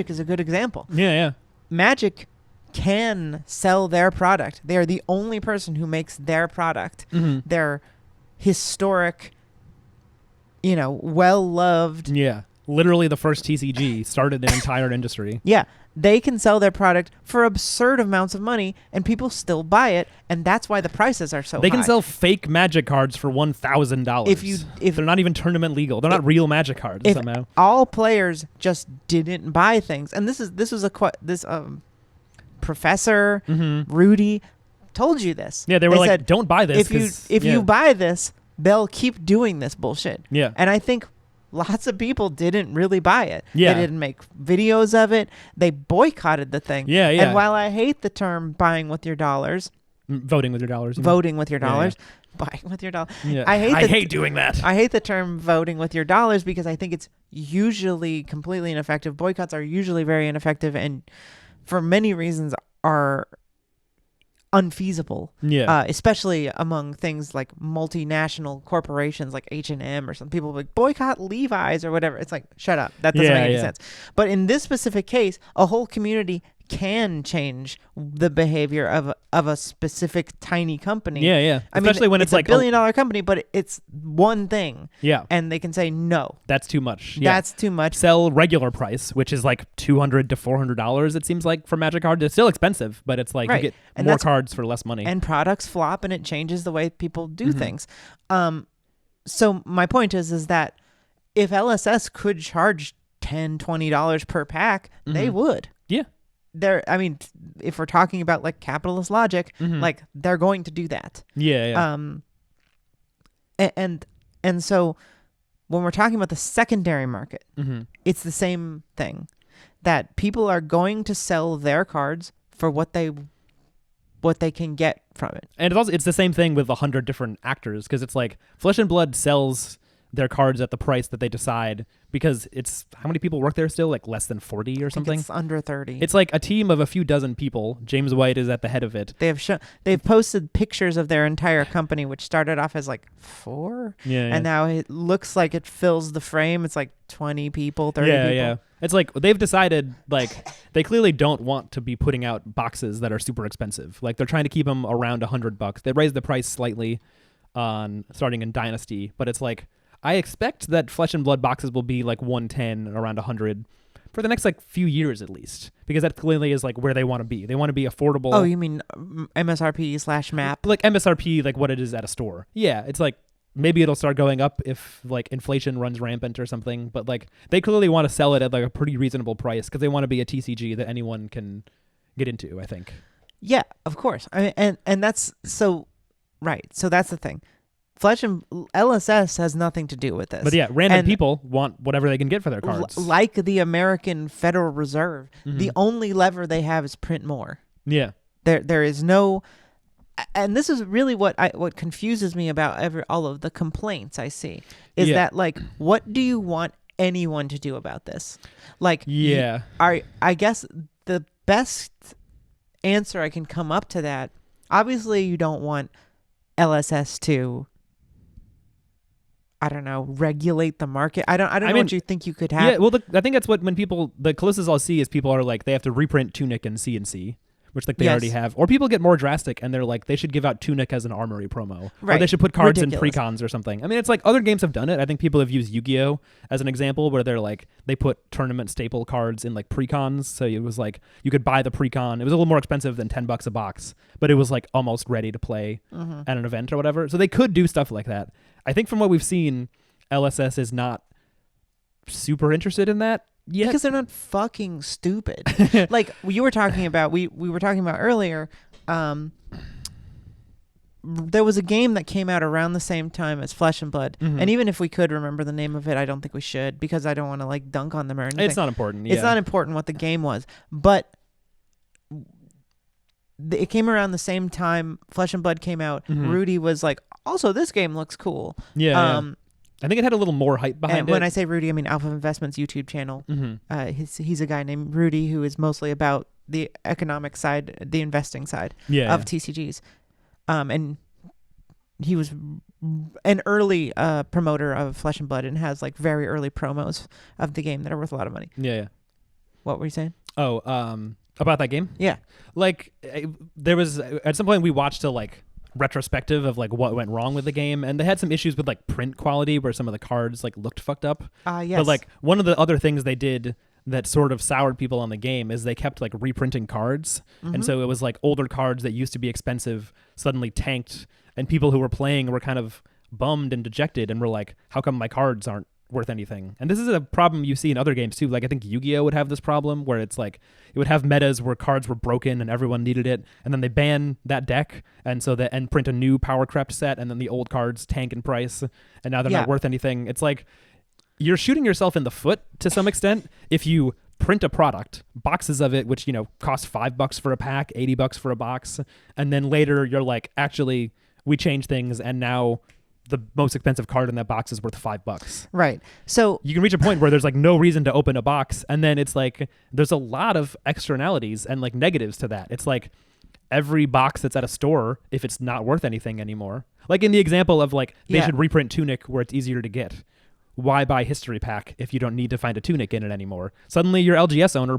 is a good example. Yeah. Magic can sell their product. They are the only person who makes their product. Their historic, well-loved. Yeah. Literally the first TCG started an entire industry. Yeah. They can sell their product for absurd amounts of money and people still buy it, and that's why the prices are so high. They can sell fake Magic cards for $1,000. If they're not even tournament legal. They're not real Magic cards somehow. All players just didn't buy things. And this was Professor Rudy told you this. Yeah, they were like, don't buy this. If you buy this, they'll keep doing this bullshit. Yeah. And I think lots of people didn't really buy it. Yeah. They didn't make videos of it. They boycotted the thing. Yeah. And while I hate the term buying with your dollars. Voting with your dollars. Voting with your dollars. Yeah. Buying with your dollars. Yeah. I hate doing that. I hate the term voting with your dollars because I think it's usually completely ineffective. Boycotts are usually very ineffective and for many reasons are unfeasible. Yeah. Especially among things like multinational corporations like H&M or some people like boycott Levi's or whatever. It's like, shut up. That doesn't make any sense. But in this specific case, a whole community can change the behavior of a specific tiny company. Yeah. Especially when it's like a $1 billion company, but it's one thing. Yeah. And they can say no. That's too much. Yeah. That's too much. Sell regular price, which is like $200 to $400. It seems like for Magic cards, it's still expensive, but it's like you get more cards for less money. And products flop, and it changes the way people do things. So my point is that if LSS could charge $10, $20 per pack, they would. Yeah. If we're talking about like capitalist logic, like they're going to do that. Yeah. And so when we're talking about the secondary market, it's the same thing, that people are going to sell their cards for what they can get from it. And it's the same thing with 100 different actors, because it's like Flesh and Blood sells their cards at the price that they decide, because it's how many people work there still, like less than 40 or something. It's under 30. It's like a team of a few dozen people. James White is at the head of it. They've posted pictures of their entire company, which started off as like 4 and now it looks like it fills the frame. It's like 20 people, 30 people. Yeah. It's like they've decided, like, they clearly don't want to be putting out boxes that are super expensive. Like, they're trying to keep them around $100. They raised the price slightly on starting in Dynasty, but it's like, I expect that Flesh and Blood boxes will be like 110, around 100 for the next like few years at least, because that clearly is like where they want to be. They want to be affordable. Oh, you mean MSRP/MAP? Like MSRP, like what it is at a store. Yeah, it's like maybe it'll start going up if like inflation runs rampant or something, but like they clearly want to sell it at like a pretty reasonable price because they want to be a TCG that anyone can get into, I think. Yeah, of course. And that's so right. So that's the thing. Flesh and LSS has nothing to do with this. But yeah, random people want whatever they can get for their cards. Like the American Federal Reserve, the only lever they have is print more. Yeah. There is no, and this is really what confuses me about all of the complaints I see is that like, what do you want anyone to do about this? Like, I guess the best answer I can come up to that, obviously you don't want LSS to, I don't know, regulate the market. I don't know what you think you could have. Yeah, well, I think that's what when people, the closest I'll see is people are like, they have to reprint Tunic and CNC, which like they already have. Or people get more drastic and they're like, they should give out Tunic as an armory promo. Right. Or they should put cards in precons or something. I mean, it's like other games have done it. I think people have used Yu-Gi-Oh! As an example where they're like, they put tournament staple cards in like precons. So it was like, you could buy the precon. It was a little more expensive than $10 a box, but it was like almost ready to play at an event or whatever. So they could do stuff like that. I think from what we've seen, LSS is not super interested in that yet. Because they're not fucking stupid. Like you were talking about, we were talking about earlier, there was a game that came out around the same time as Flesh and Blood. And even if we could remember the name of it, I don't think we should because I don't want to like dunk on them or anything. It's not important. Yeah. It's not important what the game was. But it came around the same time Flesh and Blood came out. Rudy was like, also this game looks cool. Yeah. I think it had a little more hype behind it. And when I say Rudy, I mean Alpha Investments YouTube channel. He's a guy named Rudy who is mostly about the economic side, the investing side of TCGs. And he was an early promoter of Flesh and Blood and has like very early promos of the game that are worth a lot of money. Yeah. What were you saying? Oh, about that game? Yeah. Like there was at some point we watched a like retrospective of like what went wrong with the game, and they had some issues with like print quality where some of the cards like looked fucked up. Yes. But like one of the other things they did that sort of soured people on the game is they kept like reprinting cards. And so it was like older cards that used to be expensive suddenly tanked, and people who were playing were kind of bummed and dejected and were like, how come my cards aren't worth anything? And this is a problem you see in other games too. Like I think Yu-Gi-Oh would have this problem where it's like it would have metas where cards were broken and everyone needed it, and then they ban that deck and print a new power crept set, and then the old cards tank in price and now they're not worth anything. It's like you're shooting yourself in the foot to some extent if you print a product, boxes of it, which, you know, cost $5 for a pack, $80 for a box, and then later you're like, actually we changed things and now the most expensive card in that box is worth $5. Right. So you can reach a point where there's like no reason to open a box, and then it's like there's a lot of externalities and like negatives to that. It's like every box that's at a store, if it's not worth anything anymore, like in the example of like they should reprint Tunic where it's easier to get. Why buy History Pack if you don't need to find a Tunic in it anymore? Suddenly your LGS owner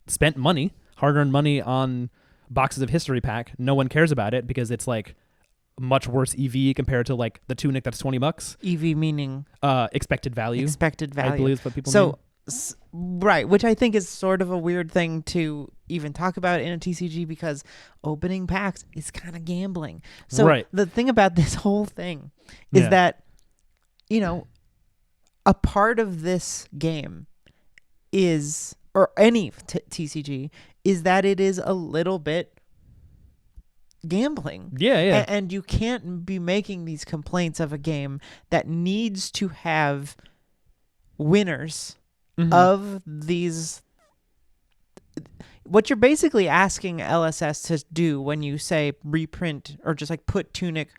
spent money, hard-earned money on boxes of History Pack. No one cares about it because it's like much worse EV compared to like the Tunic that's $20. EV meaning expected value. Expected value. I believe is what people mean. Right, which I think is sort of a weird thing to even talk about in a TCG because opening packs is kind of gambling. So the thing about this whole thing is that, you know, a part of this game is, or any TCG, is that it is a little bit gambling. Yeah. And you can't be making these complaints of a game that needs to have winners of these. What you're basically asking LSS to do when you say reprint or just like put Tunic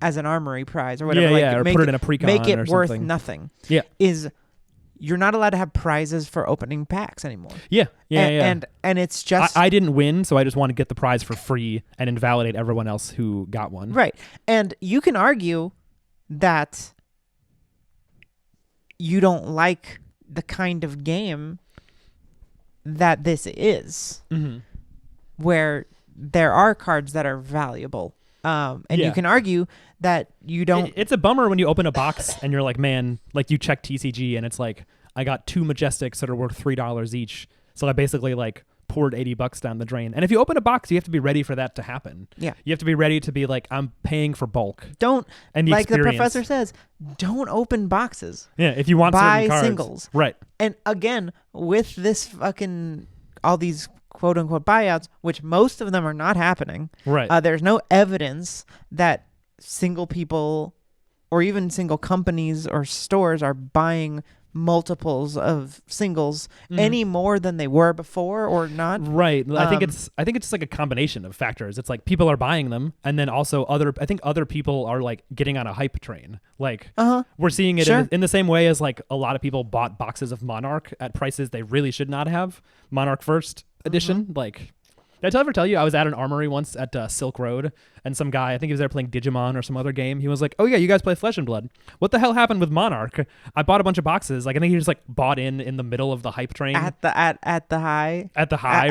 as an armory prize or whatever, or put it in a precon, make it or worth something. Nothing. Yeah, is you're not allowed to have prizes for opening packs anymore. Yeah. And it's just I didn't win, so I just want to get the prize for free and invalidate everyone else who got one. Right, and you can argue that you don't like the kind of game that this is, where there are cards that are valuable. And you can argue that you don't. It's a bummer when you open a box and you're like, man, like you check TCG and it's like, I got 2 Majestics that are worth $3 each. So I basically like poured $80 down the drain. And if you open a box, you have to be ready for that to happen. Yeah. You have to be ready to be like, I'm paying for bulk. And like the professor says, don't open boxes. Yeah. If you want buy certain cards. Singles. Right. And again, with this fucking, all these quote unquote buyouts, which most of them are not happening. Right. There's no evidence that single people or even single companies or stores are buying multiples of singles any more than they were before or not. Right. I think it's just like a combination of factors. It's like people are buying them, and then also other people are like getting on a hype train. Like we're seeing it in the same way as like a lot of people bought boxes of Monarch at prices they really should not have. Monarch First Edition, like. Did I ever tell you I was at an armory once at Silk Road, and some guy, I think he was there playing Digimon or some other game. He was like, "Oh yeah, you guys play Flesh and Blood. What the hell happened with Monarch? I bought a bunch of boxes. Like I think he just like bought in the middle of the hype train at the high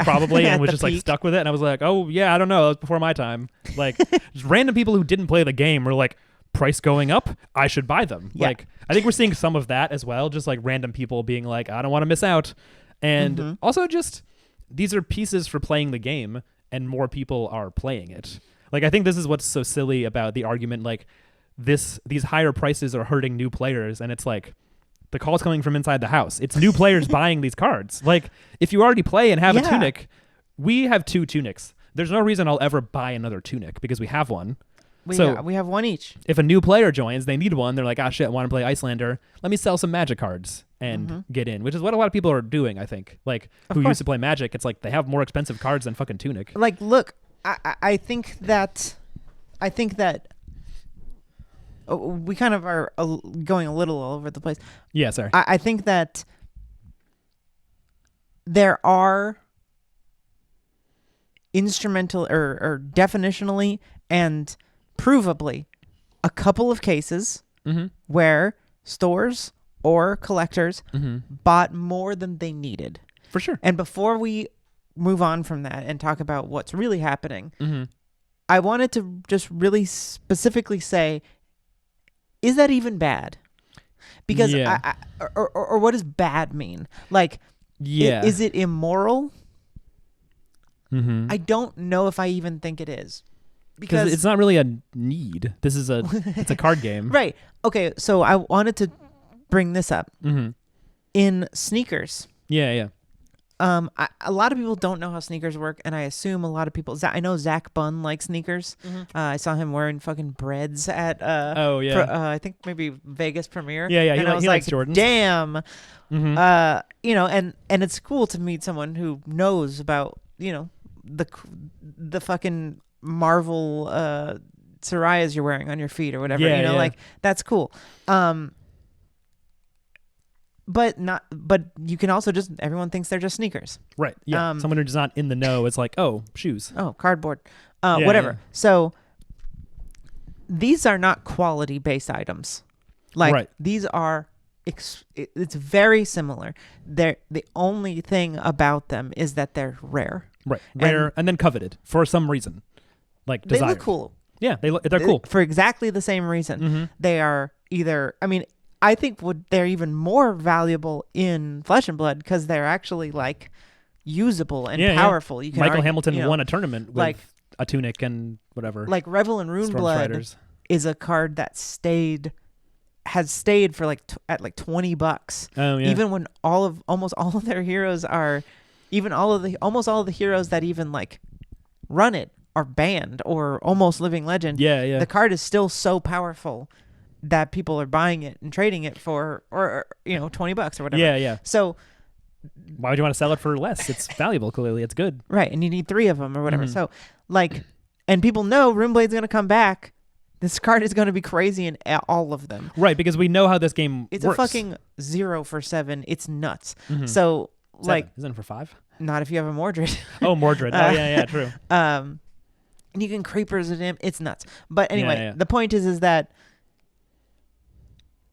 probably, and was just peak. like stuck with it. And I was like, oh yeah, I don't know, that was before my time. Like just random people who didn't play the game were like, price going up, I should buy them. Yeah. Like I think we're seeing some of that as well, just like random people being like, I don't want to miss out, and also just. These are pieces for playing the game, and more people are playing it. Like, I think this is what's so silly about the argument, like, these higher prices are hurting new players, and it's like, the call's coming from inside the house. It's new players buying these cards. Like, if you already play and have a tunic, we have 2 tunics. There's no reason I'll ever buy another tunic, because we have one. We have one each. If a new player joins, they need one. They're like, ah, shit, I want to play Icelander. Let me sell some Magic cards and get in, which is what a lot of people are doing, I think. Like, who used to play Magic, it's like they have more expensive cards than fucking Tunic. Like, look, I think that we kind of are going a little all over the place. Yeah, sorry. I think that there are instrumental or definitionally and provably a couple of cases where stores or collectors bought more than they needed. For sure. And before we move on from that and talk about what's really happening, I wanted to just really specifically say, is that even bad? Because or what does bad mean? Like, is it immoral? I don't know if I even think it is. Because it's not really a need. This is it's a card game. Right. Okay, so I wanted to bring this up. In sneakers. Yeah. A lot of people don't know how sneakers work, and I assume a lot of people. I know Zach Bunn likes sneakers. I saw him wearing fucking breads at. I think maybe Vegas Premiere. Yeah. And I was like, Jordans. Damn. And it's cool to meet someone who knows about the fucking Marvel Sarayas you're wearing on your feet or whatever. Like that's cool. But you can also just, everyone thinks they're just sneakers. Right. Yeah. Someone who's not in the know is like, oh, shoes. Oh, cardboard. Whatever. Yeah. So these are not quality based items. Like these are, it's very similar. The only thing about them is that they're rare. Right. Rare and then coveted for some reason. Like desired. They look cool. Yeah, they're cool. For exactly the same reason. They are either, I think they're even more valuable in Flesh and Blood because they're actually like usable and powerful. You can Michael Hamilton won a tournament with a tunic and whatever. Like Revel and Runeblood is a card that has stayed for at like $20. Oh yeah. Even when almost all of their heroes are, almost all of the heroes that even like run it are banned or almost living legend. Yeah. The card is still so powerful that people are buying it and trading it for, or $20 or whatever. Yeah. So why would you want to sell it for less? It's valuable. Clearly, it's good. Right, and you need 3 of them or whatever. So and people know Runeblade's going to come back. This card is going to be crazy in all of them. Right, because we know how this game works. It's a fucking 0 for 7. It's nuts. So 7. Isn't it for 5? Not if you have a Mordred. Oh, Mordred. Yeah, true. And you can creepers it in. It's nuts. But anyway, the point is that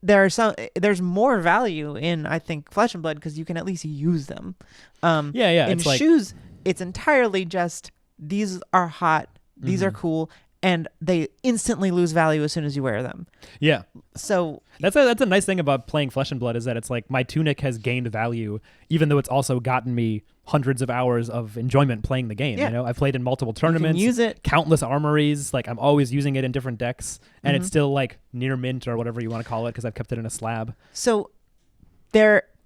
there's more value in, I think, Flesh and Blood because you can at least use them. In it's shoes, it's entirely just these are hot, these are cool, and they instantly lose value as soon as you wear them. Yeah. So that's a nice thing about playing Flesh and Blood is that it's like my tunic has gained value, even though it's also gotten me hundreds of hours of enjoyment playing the game. Yeah. I've played in multiple tournaments, you can use it. Countless armories. Like I'm always using it in different decks, and it's still like near mint or whatever you want to call it because I've kept it in a slab. So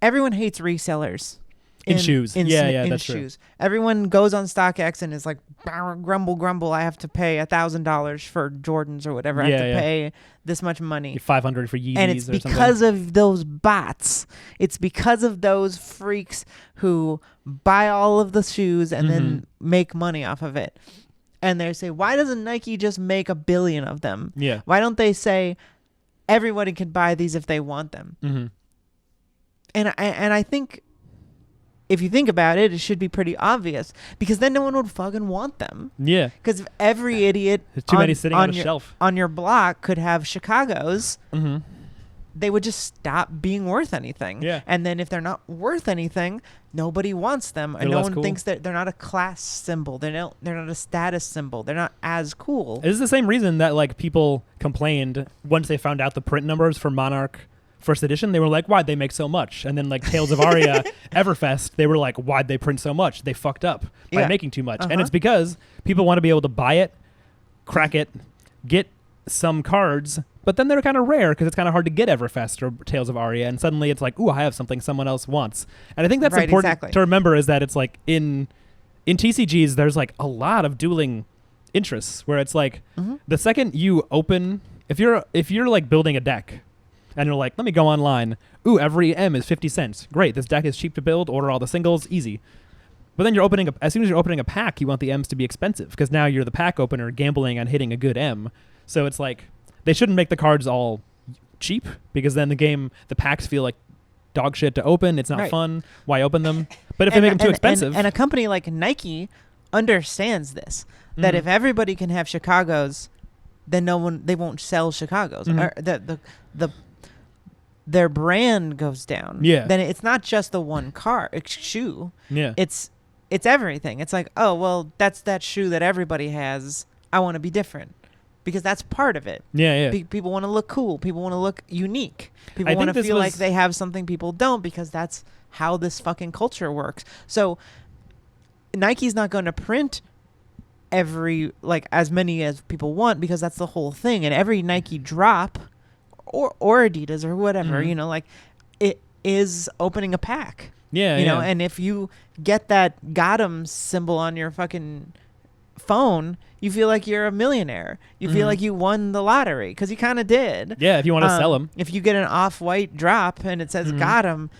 everyone hates resellers. in shoes. In that's shoes. true. Everyone goes on StockX and is like, grumble. I have to pay $1,000 for Jordans or whatever. I have to pay this much money. 500 for Yeezys, and it's because of those bots. It's because of those freaks who buy all of the shoes and then make money off of it. And they say, why doesn't Nike just make 1 billion of them? Yeah. Why don't they say everybody can buy these if they want them? Mm-hmm. And I think, if you think about it, it should be pretty obvious, because then no one would fucking want them. Yeah. Because if every idiot There's too many sitting on a shelf on your block could have Chicago's, mm-hmm. they would just stop being worth anything. Yeah. And then if they're not worth anything, nobody wants them. They're and no one cool. thinks that they're not a class symbol. They're not a status symbol. They're not as cool. This is the same reason that like people complained once they found out the print numbers for Monarch First Edition. They were like, why'd they make so much? And then like Tales of Aria, Everfest, they were like, why'd they print so much? They fucked up by making too much. And it's because people want to be able to buy it, crack it, get some cards, but then they're kind of rare because it's kind of hard to get Everfest or Tales of Aria, and suddenly it's like, ooh, I have something someone else wants. And I think that's important to remember, is that it's like in TCGs, there's like a lot of dueling interests where it's like the second you open, if you're like building a deck and you're like, let me go online, ooh, every M is 50 cents. Great, this deck is cheap to build, order all the singles, easy. But then as soon as you're opening a pack, you want the M's to be expensive because now you're the pack opener gambling on hitting a good M. So it's like, they shouldn't make the cards all cheap, because then the packs feel like dog shit to open. It's not fun. Why open them? But if they make them too expensive. And a company like Nike understands this, that if everybody can have Chicago's, then they won't sell Chicago's. Or their brand goes down. Yeah. Then it's not just the one shoe. Yeah. It's everything. It's like, oh, well, that's that shoe that everybody has. I want to be different. Because that's part of it. Yeah. People want to look cool. People want to look unique. People want to feel like they have something people don't, because that's how this fucking culture works. So Nike's not going to print as many as people want, because that's the whole thing. And every Nike drop or Adidas or whatever, it is opening a pack. Yeah. You know, and if you get that got 'em symbol on your fucking phone, you feel like you're a millionaire. You feel like you won the lottery, because you kind of did. Yeah, if you want to sell them. If you get an off-white drop and it says got 'em,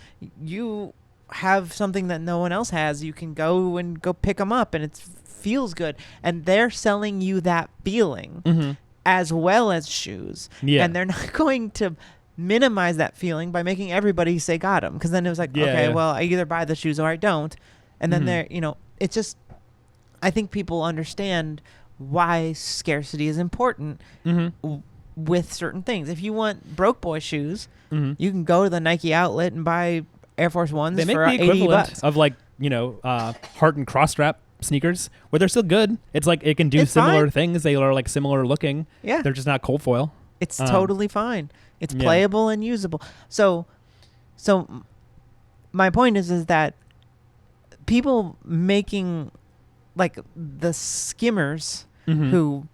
you have something that no one else has. You can go pick them up, and it feels good. And they're selling you that feeling as well as shoes. Yeah. And they're not going to minimize that feeling by making everybody say got 'em, because then it was like, well, I either buy the shoes or I don't. And then it's just, I think people understand why scarcity is important with certain things. If you want broke boy shoes, you can go to the Nike outlet and buy Air Force Ones for $80. They make the equivalent of like, Heart and cross strap sneakers, where they're still good. It's like it can do similar things. They are like similar looking. Yeah. They're just not cold foil. It's totally fine. It's playable and usable. So my point is that people making like the skimmers who,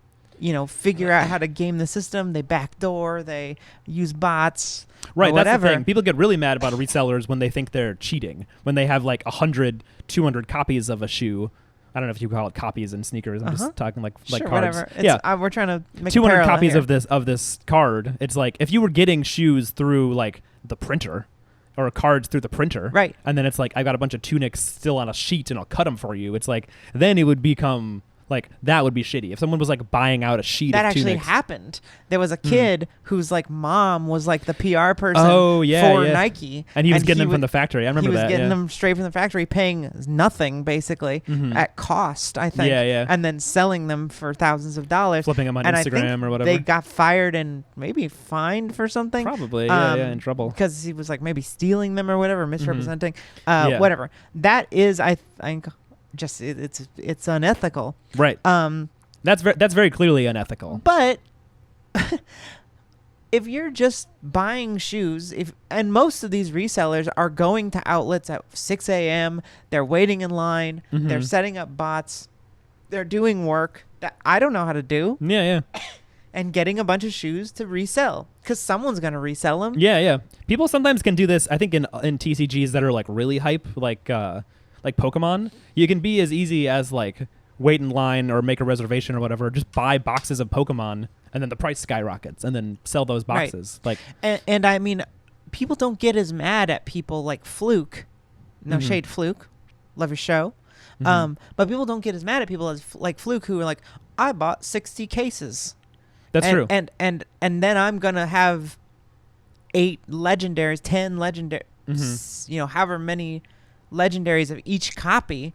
figure out how to game the system, they backdoor, they use bots, right? That's the thing. People get really mad about resellers when they think they're cheating, when they have like 100, 200 copies of a shoe. I don't know if you call it copies in sneakers. I'm just talking like sure, cards. Whatever. We're trying to make 200 copies here. of this card. It's like if you were getting shoes through like the printer, or cards through the printer, right? And then it's like, I got a bunch of tunics still on a sheet and I'll cut them for you. It's like, then it would become like, that would be shitty. If someone was like buying out a sheet that of actually tunics. happened. There was a kid whose like mom was like the PR person for Nike, and he was getting them from the factory. I remember that. He was getting them straight from the factory, paying nothing basically at cost, I think. Yeah. And then selling them for thousands of dollars, flipping them on and Instagram or whatever. They got fired and maybe fined for something. Probably, in trouble because he was like maybe stealing them or whatever, misrepresenting, whatever. That is, I think, just it's unethical. Right. That's very clearly unethical. But if you're just buying shoes, and most of these resellers are going to outlets at 6 a.m., they're waiting in line, they're setting up bots, they're doing work that I don't know how to do. Yeah. and getting a bunch of shoes to resell because someone's going to resell them. Yeah. People sometimes can do this. I think in TCGs that are like really hype, like Pokemon, you can be as easy as like wait in line or make a reservation or whatever. Just buy boxes of Pokemon, and then the price skyrockets, and then sell those boxes. Right. Like, and I mean, people don't get as mad at people like Fluke. No shade, Fluke. Love your show. But people don't get as mad at people as like Fluke, who are like, I bought 60 cases. That's true. And then I'm gonna have 8 legendaries, 10 legendaries, you know, however many legendaries of each copy,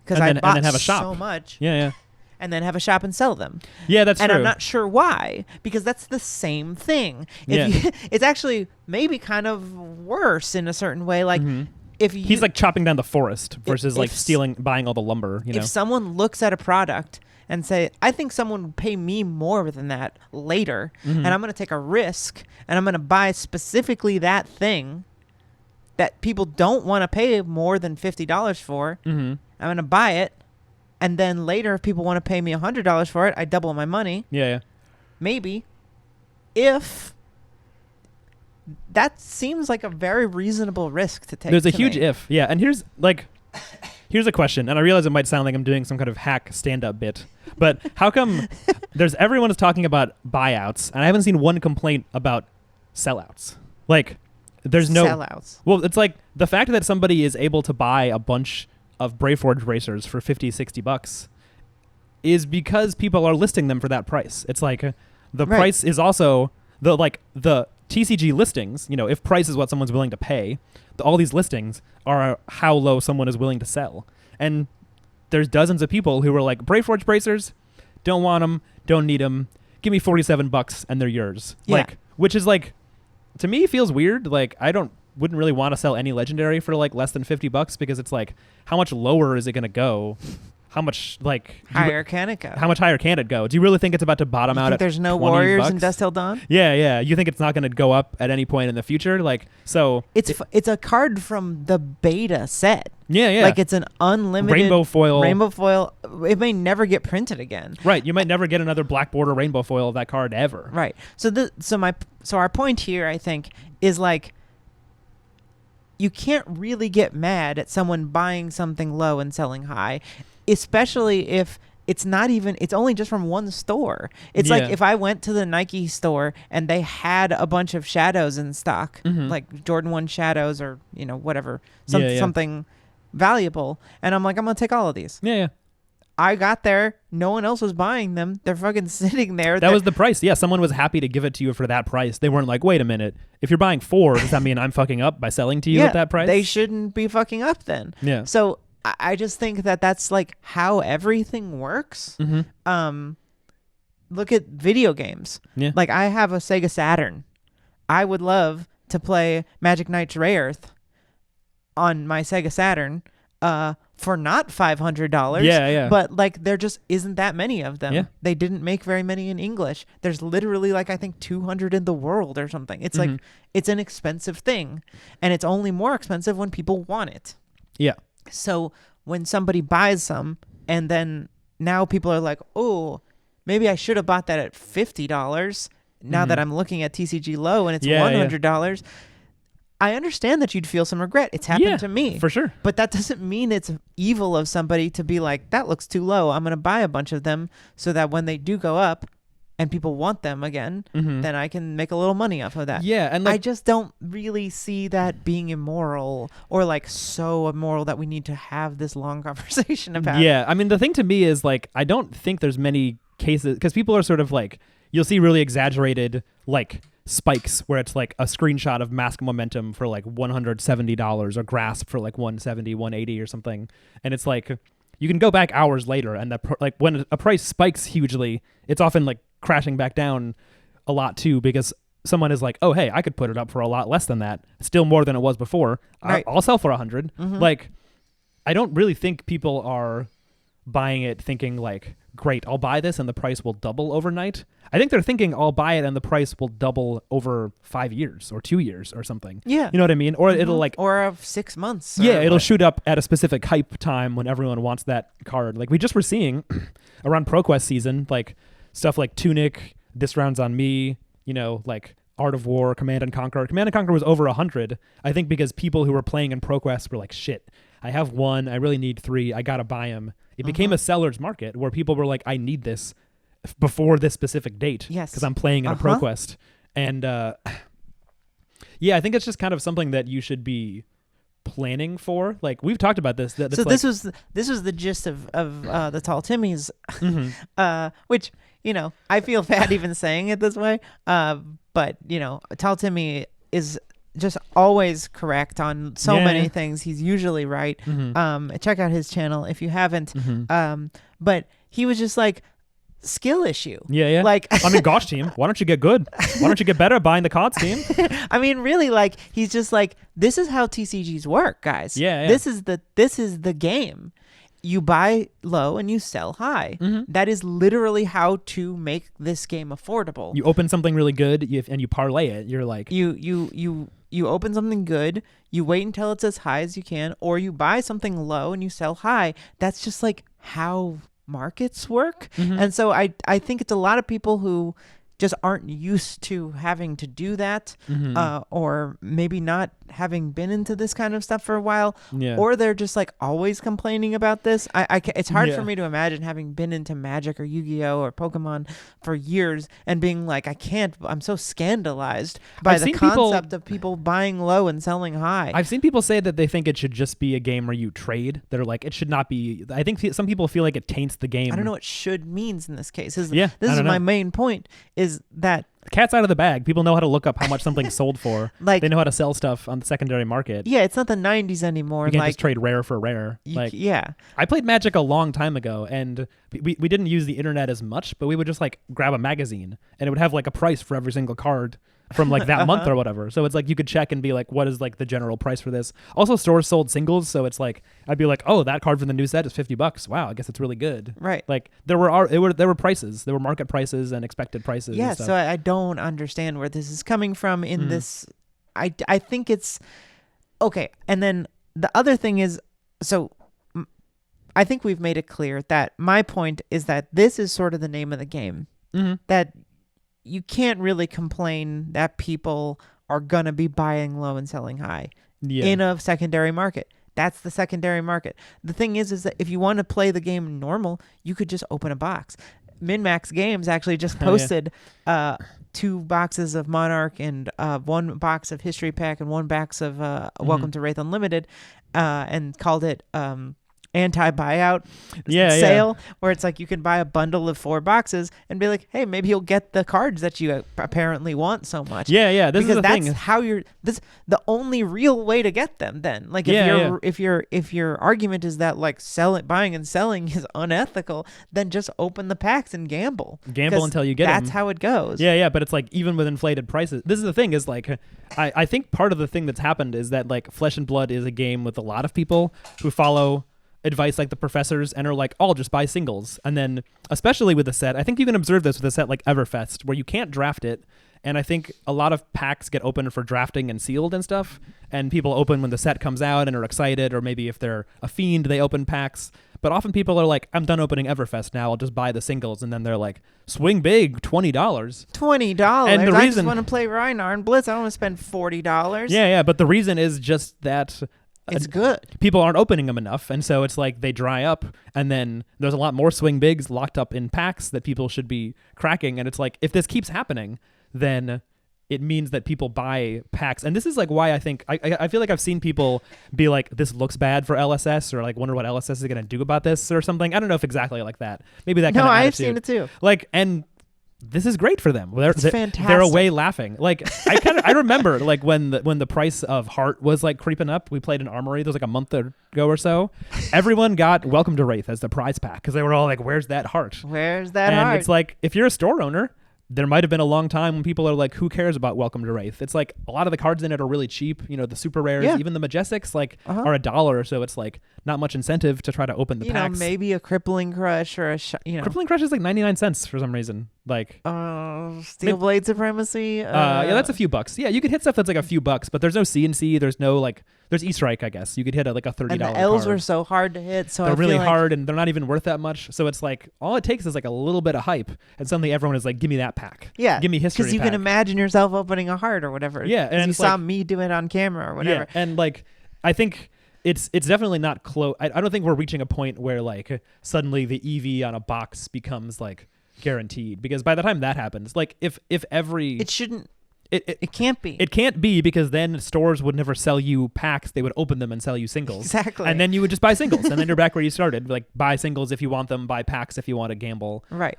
because I bought have a shop. so much. Yeah. And then have a shop and sell them. Yeah, that's true. And I'm not sure why, because that's the same thing. It's actually maybe kind of worse in a certain way. Like if he's like chopping down the forest versus like buying all the lumber. You know, if someone looks at a product and say, I think someone would pay me more than that later, and I'm going to take a risk, and I'm going to buy specifically that thing that people don't want to pay more than $50 for. I'm going to buy it, and then later if people want to pay me $100 for it, I double my money. Yeah. Maybe. If that seems like a very reasonable risk to take. There's a huge if. Yeah, and here's a question, and I realize it might sound like I'm doing some kind of hack stand-up bit, but how come everyone is talking about buyouts, and I haven't seen one complaint about sellouts? Like, there's no sellouts. Well, it's like the fact that somebody is able to buy a bunch of Brayforge racers for $50-$60 is because people are listing them for that price. It's like the price is also the TCG listings. You know, if price is what someone's willing to pay, all these listings are how low someone is willing to sell. And there's dozens of people who are like, Brayforge bracers, don't want them, don't need them, give me $47 and they're yours. Yeah. Like, which is like, to me feels weird. Like, wouldn't really want to sell any legendary for like less than $50 because it's like, how much lower is it going to go? How much higher can it go? How much higher can it go? Do you really think it's about to bottom out at there's no Warriors $20? in Dusk Till Dawn? Yeah. You think it's not going to go up at any point in the future? Like, so it's a card from the beta set. Yeah. Like, it's an unlimited rainbow foil. It may never get printed again. Right. You might never get another black border rainbow foil of that card ever. Right. So our point here, I think, is like, you can't really get mad at someone buying something low and selling high, especially if it's only just from one store. It's like if I went to the Nike store and they had a bunch of shadows in stock, like Jordan 1 shadows or, you know, whatever, something valuable, and I'm like, I'm going to take all of these. Yeah. I got there. No one else was buying them. They're fucking sitting there. That was the price. Yeah, someone was happy to give it to you for that price. They weren't like, wait a minute. If you're buying 4, does that mean I'm fucking up by selling to you at that price? They shouldn't be fucking up then. Yeah. So I just think that's like how everything works. Look at video games. Yeah. Like, I have a Sega Saturn. I would love to play Magic Knights Ray Earth on my Sega Saturn. For not $500. Yeah. But like, there just isn't that many of them. Yeah. They didn't make very many in English. There's literally like, I think 200 in the world or something. It's like, it's an expensive thing, and it's only more expensive when people want it. Yeah. So when somebody buys some, and then now people are like, oh, maybe I should have bought that at $50. Now that I'm looking at TCG low and it's $100. I understand that you'd feel some regret. It's happened to me. For sure. But that doesn't mean it's evil of somebody to be like, that looks too low. I'm going to buy a bunch of them so that when they do go up and people want them again, then I can make a little money off of that. Yeah. And like, I just don't really see that being immoral, or like so immoral that we need to have this long conversation about. Yeah. I mean, the thing to me is like, I don't think there's many cases, because people are sort of like, you'll see really exaggerated like spikes where it's like a screenshot of Mask Momentum for like $170 or Grasp for like 170, 180 or something. And it's like, you can go back hours later, and like when a price spikes hugely, it's often like crashing back down a lot too, because someone is like, oh, hey, I could put it up for a lot less than that. Still more than it was before. Right. I'll sell for 100. Like, I don't really think people are buying it thinking like, great, I'll buy this and the price will double overnight. I think they're thinking, I'll buy it and the price will double over 5 years or 2 years or something. Yeah. You know what I mean? Or it'll like... Or 6 months. Yeah, it'll shoot up at a specific hype time when everyone wants that card. Like we just were seeing around ProQuest season, like stuff like Tunic, This Round's on Me, you know, like Art of War, Command and Conquer. Command and Conquer was over 100, I think, because people who were playing in ProQuest were like, shit, I have 1, I really need 3, I gotta buy them. It became a seller's market where people were like, I need this before this specific date because I'm playing in a ProQuest. And yeah, I think it's just kind of something that you should be planning for. Like we've talked about this. So this was the gist of the Tall Timmy's, which, you know, I feel bad even saying it this way. But you know, Tall Timmy is just always correct on so many things. He's usually right. Check out his channel if you haven't. But he was just like, skill issue. Yeah. Like, I mean, gosh, team, why don't you get good? Why don't you get better buying the cards, team? I mean, really, like, he's just like, this is how TCGs work, guys. Yeah. This is the game. You buy low and you sell high. That is literally how to make this game affordable. You open something really good and you parlay it. You're like, you open something good, you wait until it's as high as you can, or you buy something low and you sell high. That's just like how markets work. And so I think it's a lot of people who just aren't used to having to do that, or maybe not having been into this kind of stuff for a while, or they're just like always complaining about this. It's hard for me to imagine having been into Magic or Yu-Gi-Oh or Pokemon for years and being like, I'm so scandalized by the concept of people buying low and selling high. I've seen people say that they think it should just be a game where you trade. They're like, it should not be. I think some people feel like it taints the game. I don't know what should means in this case. This is my main point, is that the cat's out of the bag. People know how to look up how much something's sold for. Like, they know how to sell stuff on the secondary market. Yeah, it's not the 90s anymore. You can't just trade rare for rare. I played Magic a long time ago, and we didn't use the internet as much, but we would just like grab a magazine, and it would have like a price for every single card from like that month or whatever. So it's like you could check and be like, what is like the general price for this? Also, stores sold singles, so it's like I'd be like, oh, that card from the new set is $50. Wow, I guess it's really good. Right. Like there were prices, there were market prices and expected prices. Yeah. So I don't understand where this is coming from in this. I think it's okay. And then the other thing is, so I think we've made it clear that my point is that this is sort of the name of the game. That you can't really complain that people are going to be buying low and selling high in a secondary market. That's the secondary market. The thing is that if you want to play the game normal, you could just open a box. MinMax Games actually just posted 2 boxes of Monarch and 1 box of History Pack and 1 box of Welcome to Wraith Unlimited, and called it anti-buyout sale, where it's like you can buy a bundle of 4 boxes and be like, hey, maybe you'll get the cards that you apparently want so much. This because is the that's thing. how the only real way to get them. Then, like, if your argument is that like buying and selling is unethical, then just open the packs and gamble until you get them. That's how it goes. But it's like, even with inflated prices, this is the thing, is like I think part of the thing that's happened is that like Flesh and Blood is a game with a lot of people who follow advice like the professors and are like, I'll just buy singles. And then especially with a set, I think you can observe this with a set like Everfest, where you can't draft it, and I think a lot of packs get opened for drafting and sealed and stuff, and people open when the set comes out and are excited, or maybe if they're a fiend they open packs. But often people are like, I'm done opening Everfest now, I'll just buy the singles. And then they're like, swing big, $20. $20. And I just want to play Rhinar and Blitz. I don't want to spend $40. But the reason is just that it's good. People aren't opening them enough, and so it's like they dry up, and then there's a lot more swing bigs locked up in packs that people should be cracking. And it's like, if this keeps happening, then it means that people buy packs. And this is like why I think I feel like I've seen people be like, this looks bad for LSS, or like wonder what LSS is going to do about this or something. I don't know if exactly like that. Maybe that kind of attitude. I've seen it too. Like, and this is great for them. It's fantastic. They're away laughing. Like I remember like when the price of Heart was like creeping up. We played an Armory. There was like a month ago or so. Everyone got Welcome to Wraith as the prize pack because they were all like, "Where's that Heart? Where's that Heart?" Heart? It's like, if you're a store owner, there might have been a long time when people are like, who cares about Welcome to Wraith? It's like a lot of the cards in it are really cheap. You know, the super rares, even the Majestics, like are $1. So it's like not much incentive to try to open the packs. Maybe a Crippling Crush or Crippling Crush is like 99 cents for some reason. Like Steel Blade Supremacy. Yeah, that's a few bucks. Yeah, you could hit stuff that's like a few bucks, but there's no CNC. There's no like. There's Easter egg, I guess. You could hit like a $30 and the L's card. were so hard to hit, so they're I really feel like hard, and they're not even worth that much. So it's like all it takes is like a little bit of hype, and suddenly everyone is like, "Give me that pack." Yeah, give me history. Because you pack. can imagine yourself opening a heart or whatever. Yeah, and you it's saw like, me do it on camera or whatever. Yeah, and like I think it's definitely not close. I don't think we're reaching a point where like suddenly the EV on a box becomes like guaranteed, because by the time that happens, like if every it shouldn't. It can't be. It can't be, because then stores would never sell you packs. They would open them and sell you singles. Exactly. And then you would just buy singles. And then you're back where you started. Like, buy singles if you want them. Buy packs if you want to gamble. Right.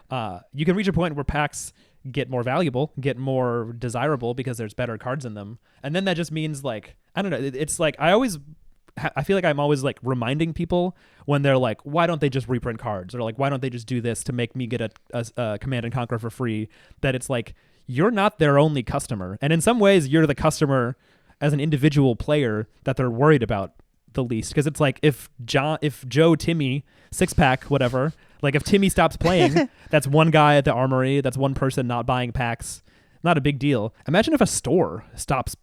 You can reach a point where packs get more valuable, get more desirable, because there's better cards in them. And then that just means, like, I don't know. It's like I feel like I'm always like reminding people when they're like, why don't they just reprint cards? Or like, why don't they just do this to make me get a Command and Conquer for free? That it's like, you're not their only customer. And in some ways, you're the customer as an individual player that they're worried about the least. Because it's like, if Joe, Timmy, six-pack, whatever, like if Timmy stops playing, that's one guy at the armory, that's one person not buying packs. Not a big deal. Imagine if a store stops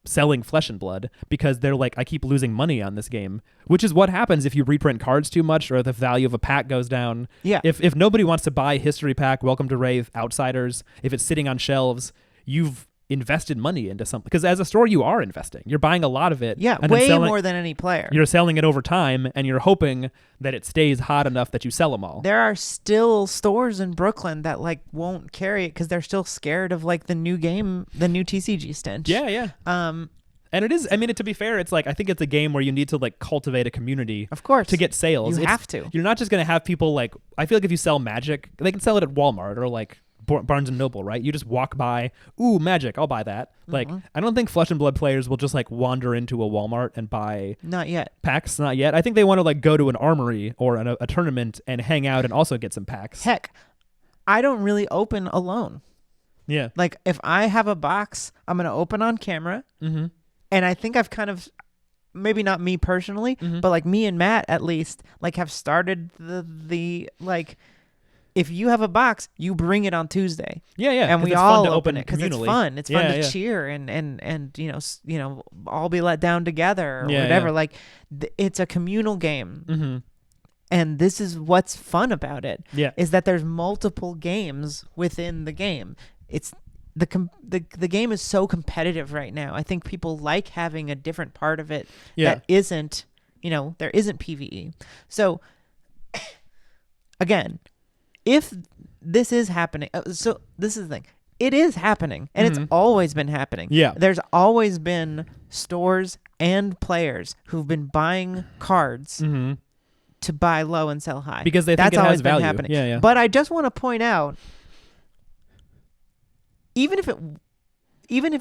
selling Flesh and Blood because they're like, I keep losing money on this game, which is what happens if you reprint cards too much or the value of a pack goes down. Yeah. If nobody wants to buy History Pack, Welcome to Wraith, Outsiders, if it's sitting on shelves, you've invested money into something. Because as a store, you are investing. You're buying a lot of it. Yeah, and way more than any player. You're selling it over time, and you're hoping that it stays hot enough that you sell them all. There are still stores in Brooklyn that like won't carry it because they're still scared of like the new game, the new TCG stench. Yeah, yeah. And it is, I mean, to be fair, it's like, I think it's a game where you need to like cultivate a community. Of course. To get sales. You have to. You're not just going to have people like, I feel like if you sell Magic, they can sell it at Walmart or like Barnes and Noble, right? You just walk by, ooh, Magic, I'll buy that. Like, I don't think Flesh and Blood players will just like wander into a Walmart and buy not yet packs. Not yet. I think they want to like go to an armory or a tournament and hang out and also get some packs. Heck, I don't really open alone. Yeah. Like if I have a box, I'm going to open on camera. Mm-hmm. And I think I've kind of, maybe not me personally, but like me and Matt at least, like have started the like, if you have a box, you bring it on Tuesday. Yeah, yeah. And we all open it because it's fun. It's fun to cheer and all be let down together or whatever. Yeah. Like it's a communal game. Mm-hmm. And this is what's fun about it. Yeah. Is that there's multiple games within the game. It's the game is so competitive right now. I think people like having a different part of it that isn't, there isn't PvE. So again, if this is happening, so this is the thing. It is happening, and it's always been happening. Yeah. There's always been stores and players who've been buying cards to buy low and sell high. Because they think it has value. Happening. Yeah, yeah. But I just want to point out, even if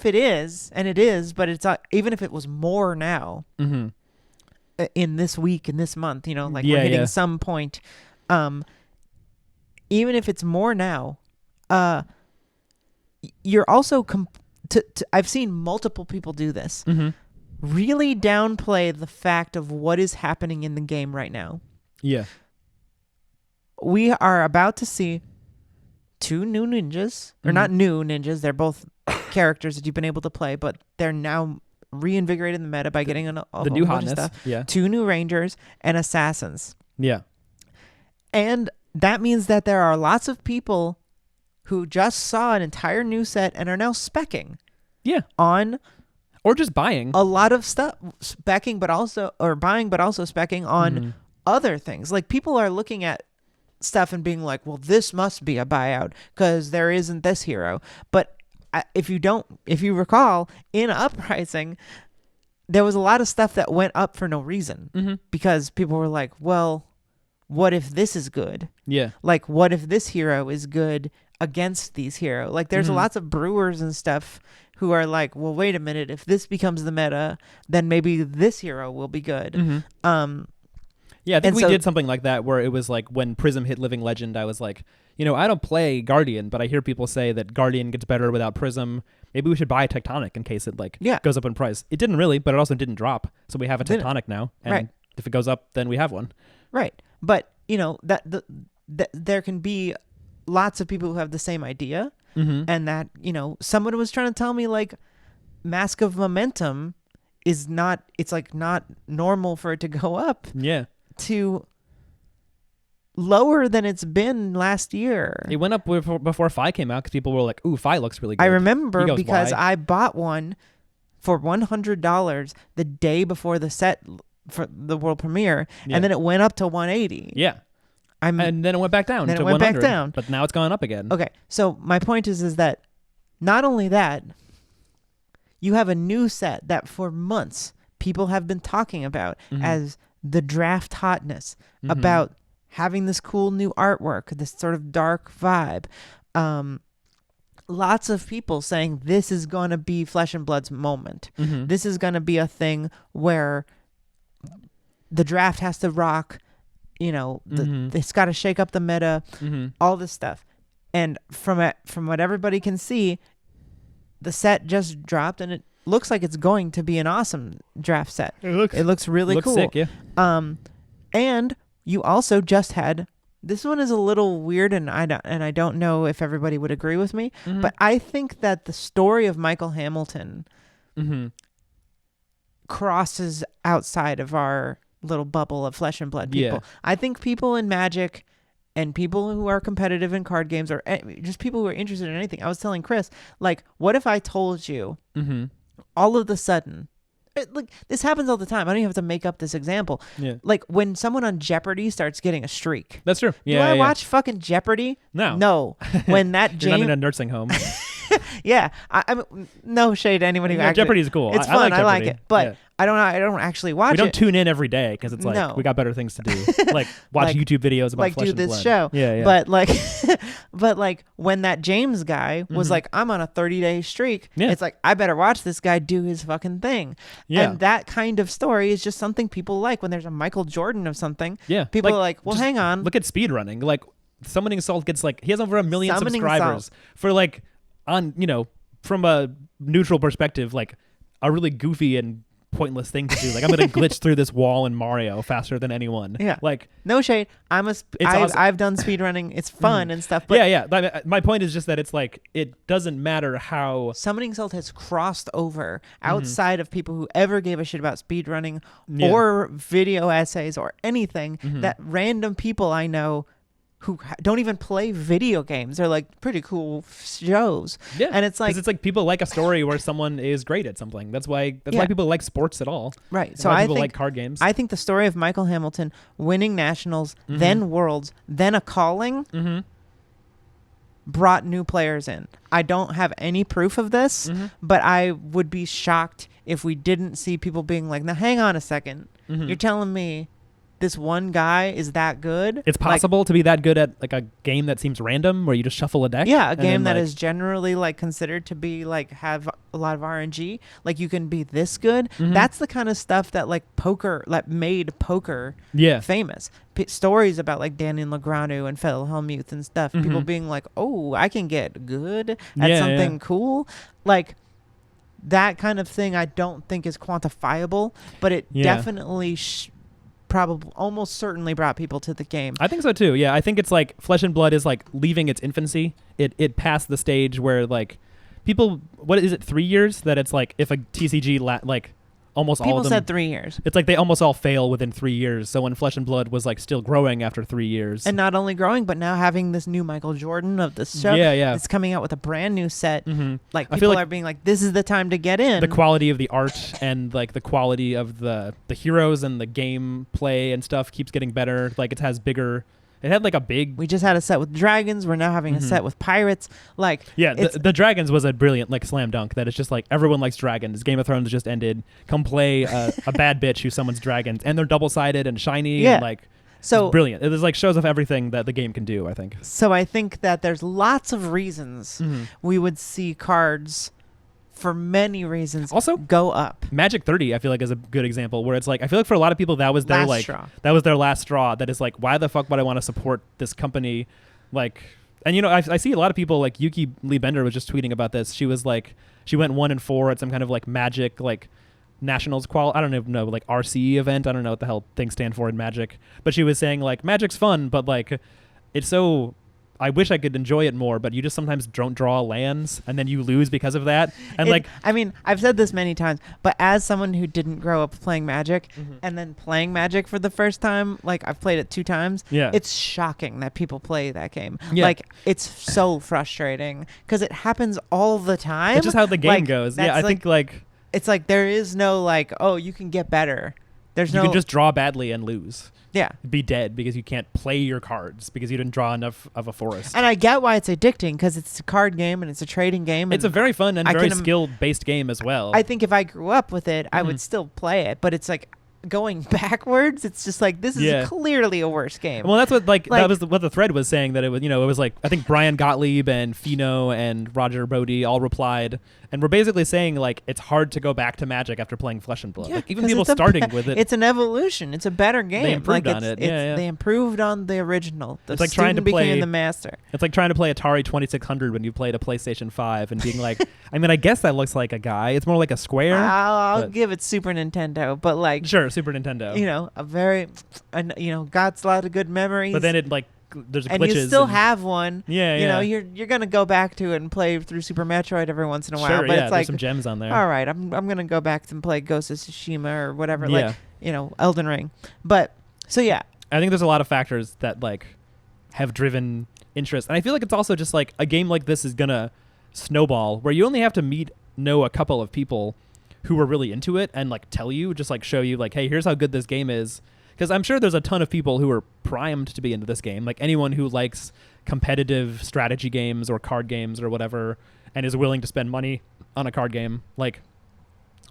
it is, and it is, but it's not, even if it was more now in this week, in this month, we're hitting some point, even if it's more now, you're also I've seen multiple people do this. Really downplay the fact of what is happening in the game right now. Yeah. We are about to see two new ninjas, or not new ninjas. They're both characters that you've been able to play, but they're now reinvigorated in the meta by getting the new hotness stuff. Yeah. Two new rangers and assassins. Yeah. And that means that there are lots of people who just saw an entire new set and are now speccing. Yeah. On, or just buying a lot of stuff, buying, but also speccing on other things. Like people are looking at stuff and being like, well, this must be a buyout because there isn't this hero. But if you recall, in Uprising, there was a lot of stuff that went up for no reason because people were like, well, what if this is good? Yeah. Like, what if this hero is good against these heroes? Like, there's lots of brewers and stuff who are like, well, wait a minute, if this becomes the meta, then maybe this hero will be good. Yeah, I think we did something like that where it was like when Prism hit Living Legend, I was like, I don't play Guardian, but I hear people say that Guardian gets better without Prism. Maybe we should buy a Tectonic in case it goes up in price. It didn't really, but it also didn't drop. So we have a Tectonic now. And if it goes up, then we have one. Right. But, that there can be lots of people who have the same idea, and that, someone was trying to tell me like Mask of Momentum is not, it's like not normal for it to go up to lower than it's been last year. It went up before Fi came out because people were like, ooh, Fi looks really good. I remember goes, because why? I bought one for $100 the day before the set for the world premiere, and then it went up to 180. Yeah. And then it went back down then to it went 100. back down. But now it's gone up again. Okay, so my point is that not only that, you have a new set that for months people have been talking about as the draft hotness, about having this cool new artwork, this sort of dark vibe. Lots of people saying this is going to be Flesh and Blood's moment. This is going to be a thing where the draft has to rock, it's got to shake up the meta, all this stuff. And from what everybody can see, the set just dropped, and it looks like it's going to be an awesome draft set. It looks really cool. Sick, yeah. And you also just had, this one is a little weird, and I don't know if everybody would agree with me, but I think that the story of Michael Hamilton crosses outside of our little bubble of Flesh and Blood people. Yeah. I think people in Magic and people who are competitive in card games, or just people who are interested in anything. I was telling Chris, like, what if I told you all of a sudden, like, this happens all the time. I don't even have to make up this example. Yeah. Like when someone on Jeopardy starts getting a streak. That's true. Do I watch fucking Jeopardy? No. When that You're not in a nursing home. Yeah. I'm no shade to anyone who actually. Jeopardy's cool. It's fun. I like it. But I don't actually watch it. We don't tune in every day because it's like we got better things to do. Like watch YouTube videos about Flesh and Blood. Like do this show. Yeah. But like when that James guy was like, I'm on a 30-day streak. Yeah. It's like, I better watch this guy do his fucking thing. Yeah. And that kind of story is just something people like. When there's a Michael Jordan of something, people are like, well, hang on. Look at speedrunning. Like Summoning Salt gets like, he has over 1 million subscribers for like, on, from a neutral perspective, like a really goofy and pointless thing to do. Like, I'm gonna glitch through this wall in Mario faster than anyone. Yeah. Like, no shade. I've done speedrunning. It's fun and stuff. But yeah. My point is just that it's like, it doesn't matter how Summoning Salt has crossed over outside of people who ever gave a shit about speedrunning or video essays or anything. That random people I know who don't even play video games. They're like pretty cool shows. Yeah. And it's like people like a story where someone is great at something. That's why people like sports at all. Right. That's so why I people think like card games. I think the story of Michael Hamilton winning nationals, then worlds, then a calling brought new players in. I don't have any proof of this, but I would be shocked if we didn't see people being like, now hang on a second. You're telling me this one guy is that good? It's possible to be that good at like a game that seems random where you just shuffle a deck? Yeah, a game that is generally like considered to be like have a lot of RNG. Like you can be this good. That's the kind of stuff that like poker, like made poker famous. Stories about like Daniel Negreanu and Phil Hellmuth and stuff. People being like, oh, I can get good at something cool. Like that kind of thing I don't think is quantifiable, but it definitely probably almost certainly brought people to the game. I think so too. Yeah, I think it's like Flesh and Blood is like leaving its infancy. It passed the stage where like people, what is it, 3 years that it's like if a TCG like almost people all of them said 3 years. It's like they almost all fail within 3 years. So when Flesh and Blood was like still growing after 3 years, and not only growing but now having this new Michael Jordan of the show, it's coming out with a brand new set. Like people are being like, this is the time to get in. The quality of the art and like the quality of the heroes and the game play and stuff keeps getting better. Like it has bigger. It had like a big. We just had a set with dragons. We're now having a set with pirates. Like the dragons was a brilliant like slam dunk. That it's just like everyone likes dragons. Game of Thrones just ended. Come play a bad bitch who summons dragons, and they're double sided and shiny. Yeah. And like so it's brilliant. It like shows off everything that the game can do. I think. So I think that there's lots of reasons we would see cards. For many reasons, also go up. Magic 30, I feel like, is a good example where it's like I feel like for a lot of people that was their that was their last straw. That is like, why the fuck would I want to support this company? Like, and I see a lot of people like Yuki Lee Bender was just tweeting about this. She was like, she went 1-4 at some kind of like Magic like Nationals I don't even know, like RC event. I don't know what the hell things stand for in Magic, but she was saying like Magic's fun, but like it's so I wish I could enjoy it more, but you just sometimes don't draw lands, and then you lose because of that. And I mean, I've said this many times, but as someone who didn't grow up playing Magic, and then playing Magic for the first time, like I've played it 2 times. Yeah. It's shocking that people play that game. Yeah. Like it's so frustrating because it happens all the time. It's just how the game goes. Yeah, I think it's like there is no like, oh, you can get better. There's you no. can just draw badly and lose. Yeah. Be dead because you can't play your cards because you didn't draw enough of a forest. And I get why it's addicting because it's a card game and it's a trading game. It's a very fun and very skill-based game as well. I think if I grew up with it, I would still play it. But it's like going backwards. It's just like this is clearly a worse game. Well, that's what that was what the thread was saying, that it was, it was like, I think Brian Gottlieb and Fino and Roger Bodie all replied, and we're basically saying like it's hard to go back to Magic after playing Flesh and Blood. Yeah, like even people starting with it, it's an evolution. It's a better game. They improved on it. They improved on the original. The it's like trying to play the master. It's like trying to play Atari 2600 when you played a PlayStation 5 and being like, I mean, I guess that looks like a guy. It's more like a square. I'll give it Super Nintendo, but like sure, Super Nintendo. A very, got a lot of good memories. But then it like there's glitches. And you still have one. Yeah. You're gonna go back to it and play through Super Metroid every once in a while. Sure, but it's like there's some gems on there. All right, I'm gonna go back and play Ghost of Tsushima or whatever. Yeah. Elden Ring. But so yeah, I think there's a lot of factors that like have driven interest, and I feel like it's also just like a game like this is gonna snowball where you only have to know a couple of people who are really into it and like tell you, just like show you like, hey, here's how good this game is. Because I'm sure there's a ton of people who are primed to be into this game. Like anyone who likes competitive strategy games or card games or whatever and is willing to spend money on a card game, like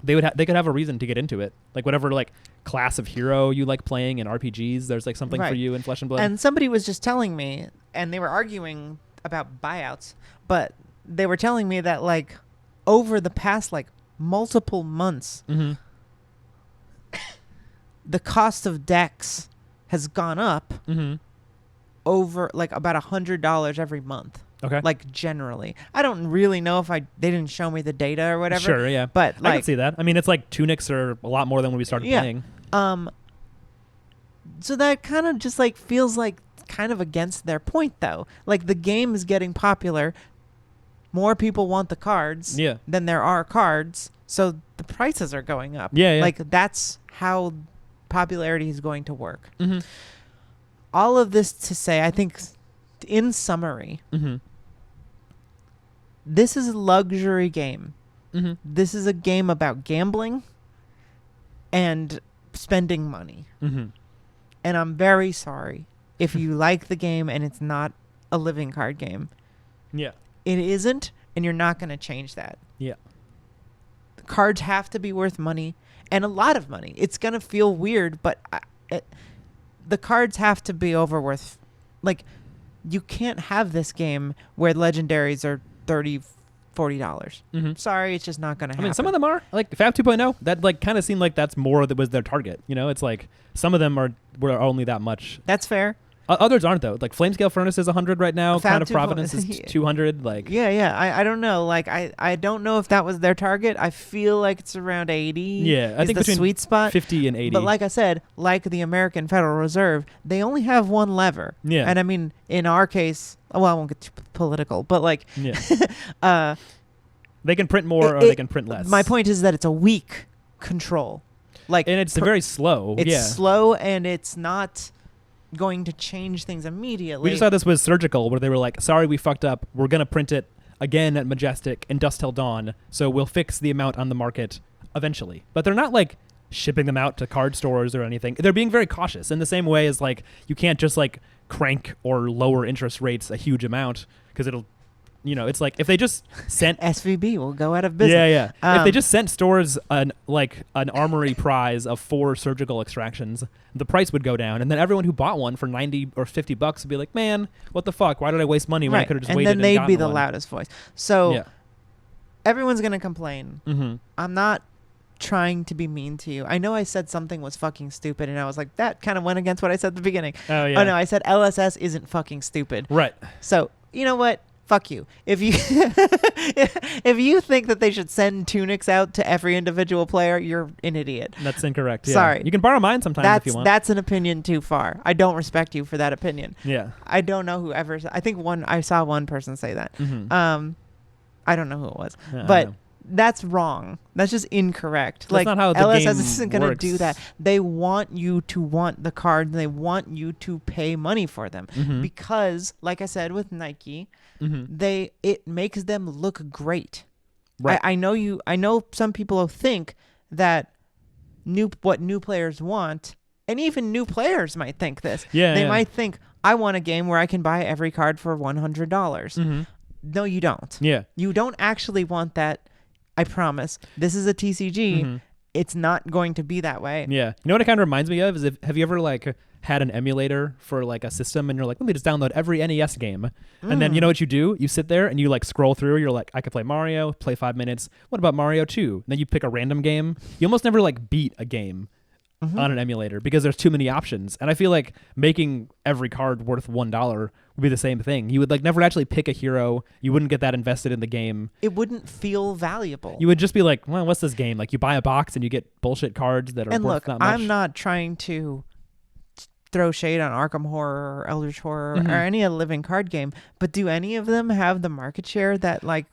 they could have a reason to get into it. Like whatever like class of hero you like playing in RPGs, there's like something for you in Flesh and Blood. And somebody was just telling me, and they were arguing about buyouts, but they were telling me that like over the past like multiple months, the cost of decks has gone up over like about $100 every month. Okay. Like generally, I don't really know if they didn't show me the data or whatever. Sure, yeah. But like, I can see that. I mean, it's like tunics are a lot more than when we started playing. So that kind of just like feels like kind of against their point though. Like the game is getting popular. More people want the cards than there are cards. So the prices are going up. Yeah. Like that's how popularity is going to work. All of this to say, I think in summary, this is a luxury game. This is a game about gambling and spending money. And I'm very sorry if you like the game and it's not a living card game. Yeah. It isn't, and you're not going to change that. Yeah. The cards have to be worth money, and a lot of money. It's going to feel weird, but the cards have to be worth. Like, you can't have this game where legendaries are $30, $40. Sorry, it's just not going to happen. I mean, some of them are. Like, Fab 2.0, that like kind of seemed like that's more that was their target. It's like some of them were only that much. That's fair. Others aren't though. Like Flamescale Furnace is 100 right now. Crown of Providence is 200. Like I don't know. Like I don't know if that was their target. I feel like it's around 80. Yeah, I think the between sweet spot 50 and 80. But like I said, like the American Federal Reserve, they only have one lever. Yeah, and I mean in our case, I won't get too political, but like they can print more or they can print less. My point is that it's a weak control. Like, and it's very slow. It's slow, and it's not going to change things immediately. We just saw this with Surgical, where they were like, sorry, we fucked up. We're going to print it again at Majestic and Dust Till Dawn, so we'll fix the amount on the market eventually. But they're not like shipping them out to card stores or anything. They're being very cautious in the same way as like you can't just like crank or lower interest rates a huge amount because it'll, it's like if they just sent SVB will go out of business. If they just sent stores an armory prize of 4 surgical extractions, the price would go down, and then everyone who bought one for $90 or $50 would be like, "Man, what the fuck? Why did I waste money when I could have just waited?" And then they'd be the one? loudest voice. So everyone's gonna complain. I'm not trying to be mean to you. I know I said something was fucking stupid, and I was like, that kind of went against what I said at the beginning. Oh yeah. Oh no, I said LSS isn't fucking stupid. Right. So you know what? fuck you. If you if you think that they should send tunics out to every individual player, you're an idiot. That's incorrect. Yeah. Sorry. You can borrow mine sometimes if you want. That's an opinion too far. I don't respect you for that opinion. Yeah. I don't know whoever. I think I saw one person say that. Mm-hmm. I don't know who it was, but that's wrong. That's just incorrect. That's not how the LSS game isn't going to do that. They want you to want the cards, and they want you to pay money for them because, like I said with Nike, it makes them look great. Right. I know some people think that what new players want, and even new players might think this. They might think, I want a game where I can buy every card for $100. No, you don't. Yeah. You don't actually want that. I promise. This is a TCG. It's not going to be that way. Yeah. You know what it kind of reminds me of is have you ever like had an emulator for like a system and you're like, let me just download every NES game. And then you know what you do? You sit there and you like scroll through. You're like, I could play Mario, play 5 minutes. What about Mario 2? And then you pick a random game. You almost never like beat a game on an emulator because there's too many options. And I feel like making every card worth $1 would be the same thing. You would like never actually pick a hero. You wouldn't get that invested in the game. It wouldn't feel valuable. You would just be like, well, what's this game? Like you buy a box and you get bullshit cards that are and worth look, not much. I'm not trying to throw shade on Arkham Horror or Eldritch Horror or any other living card game, but do any of them have the market share that like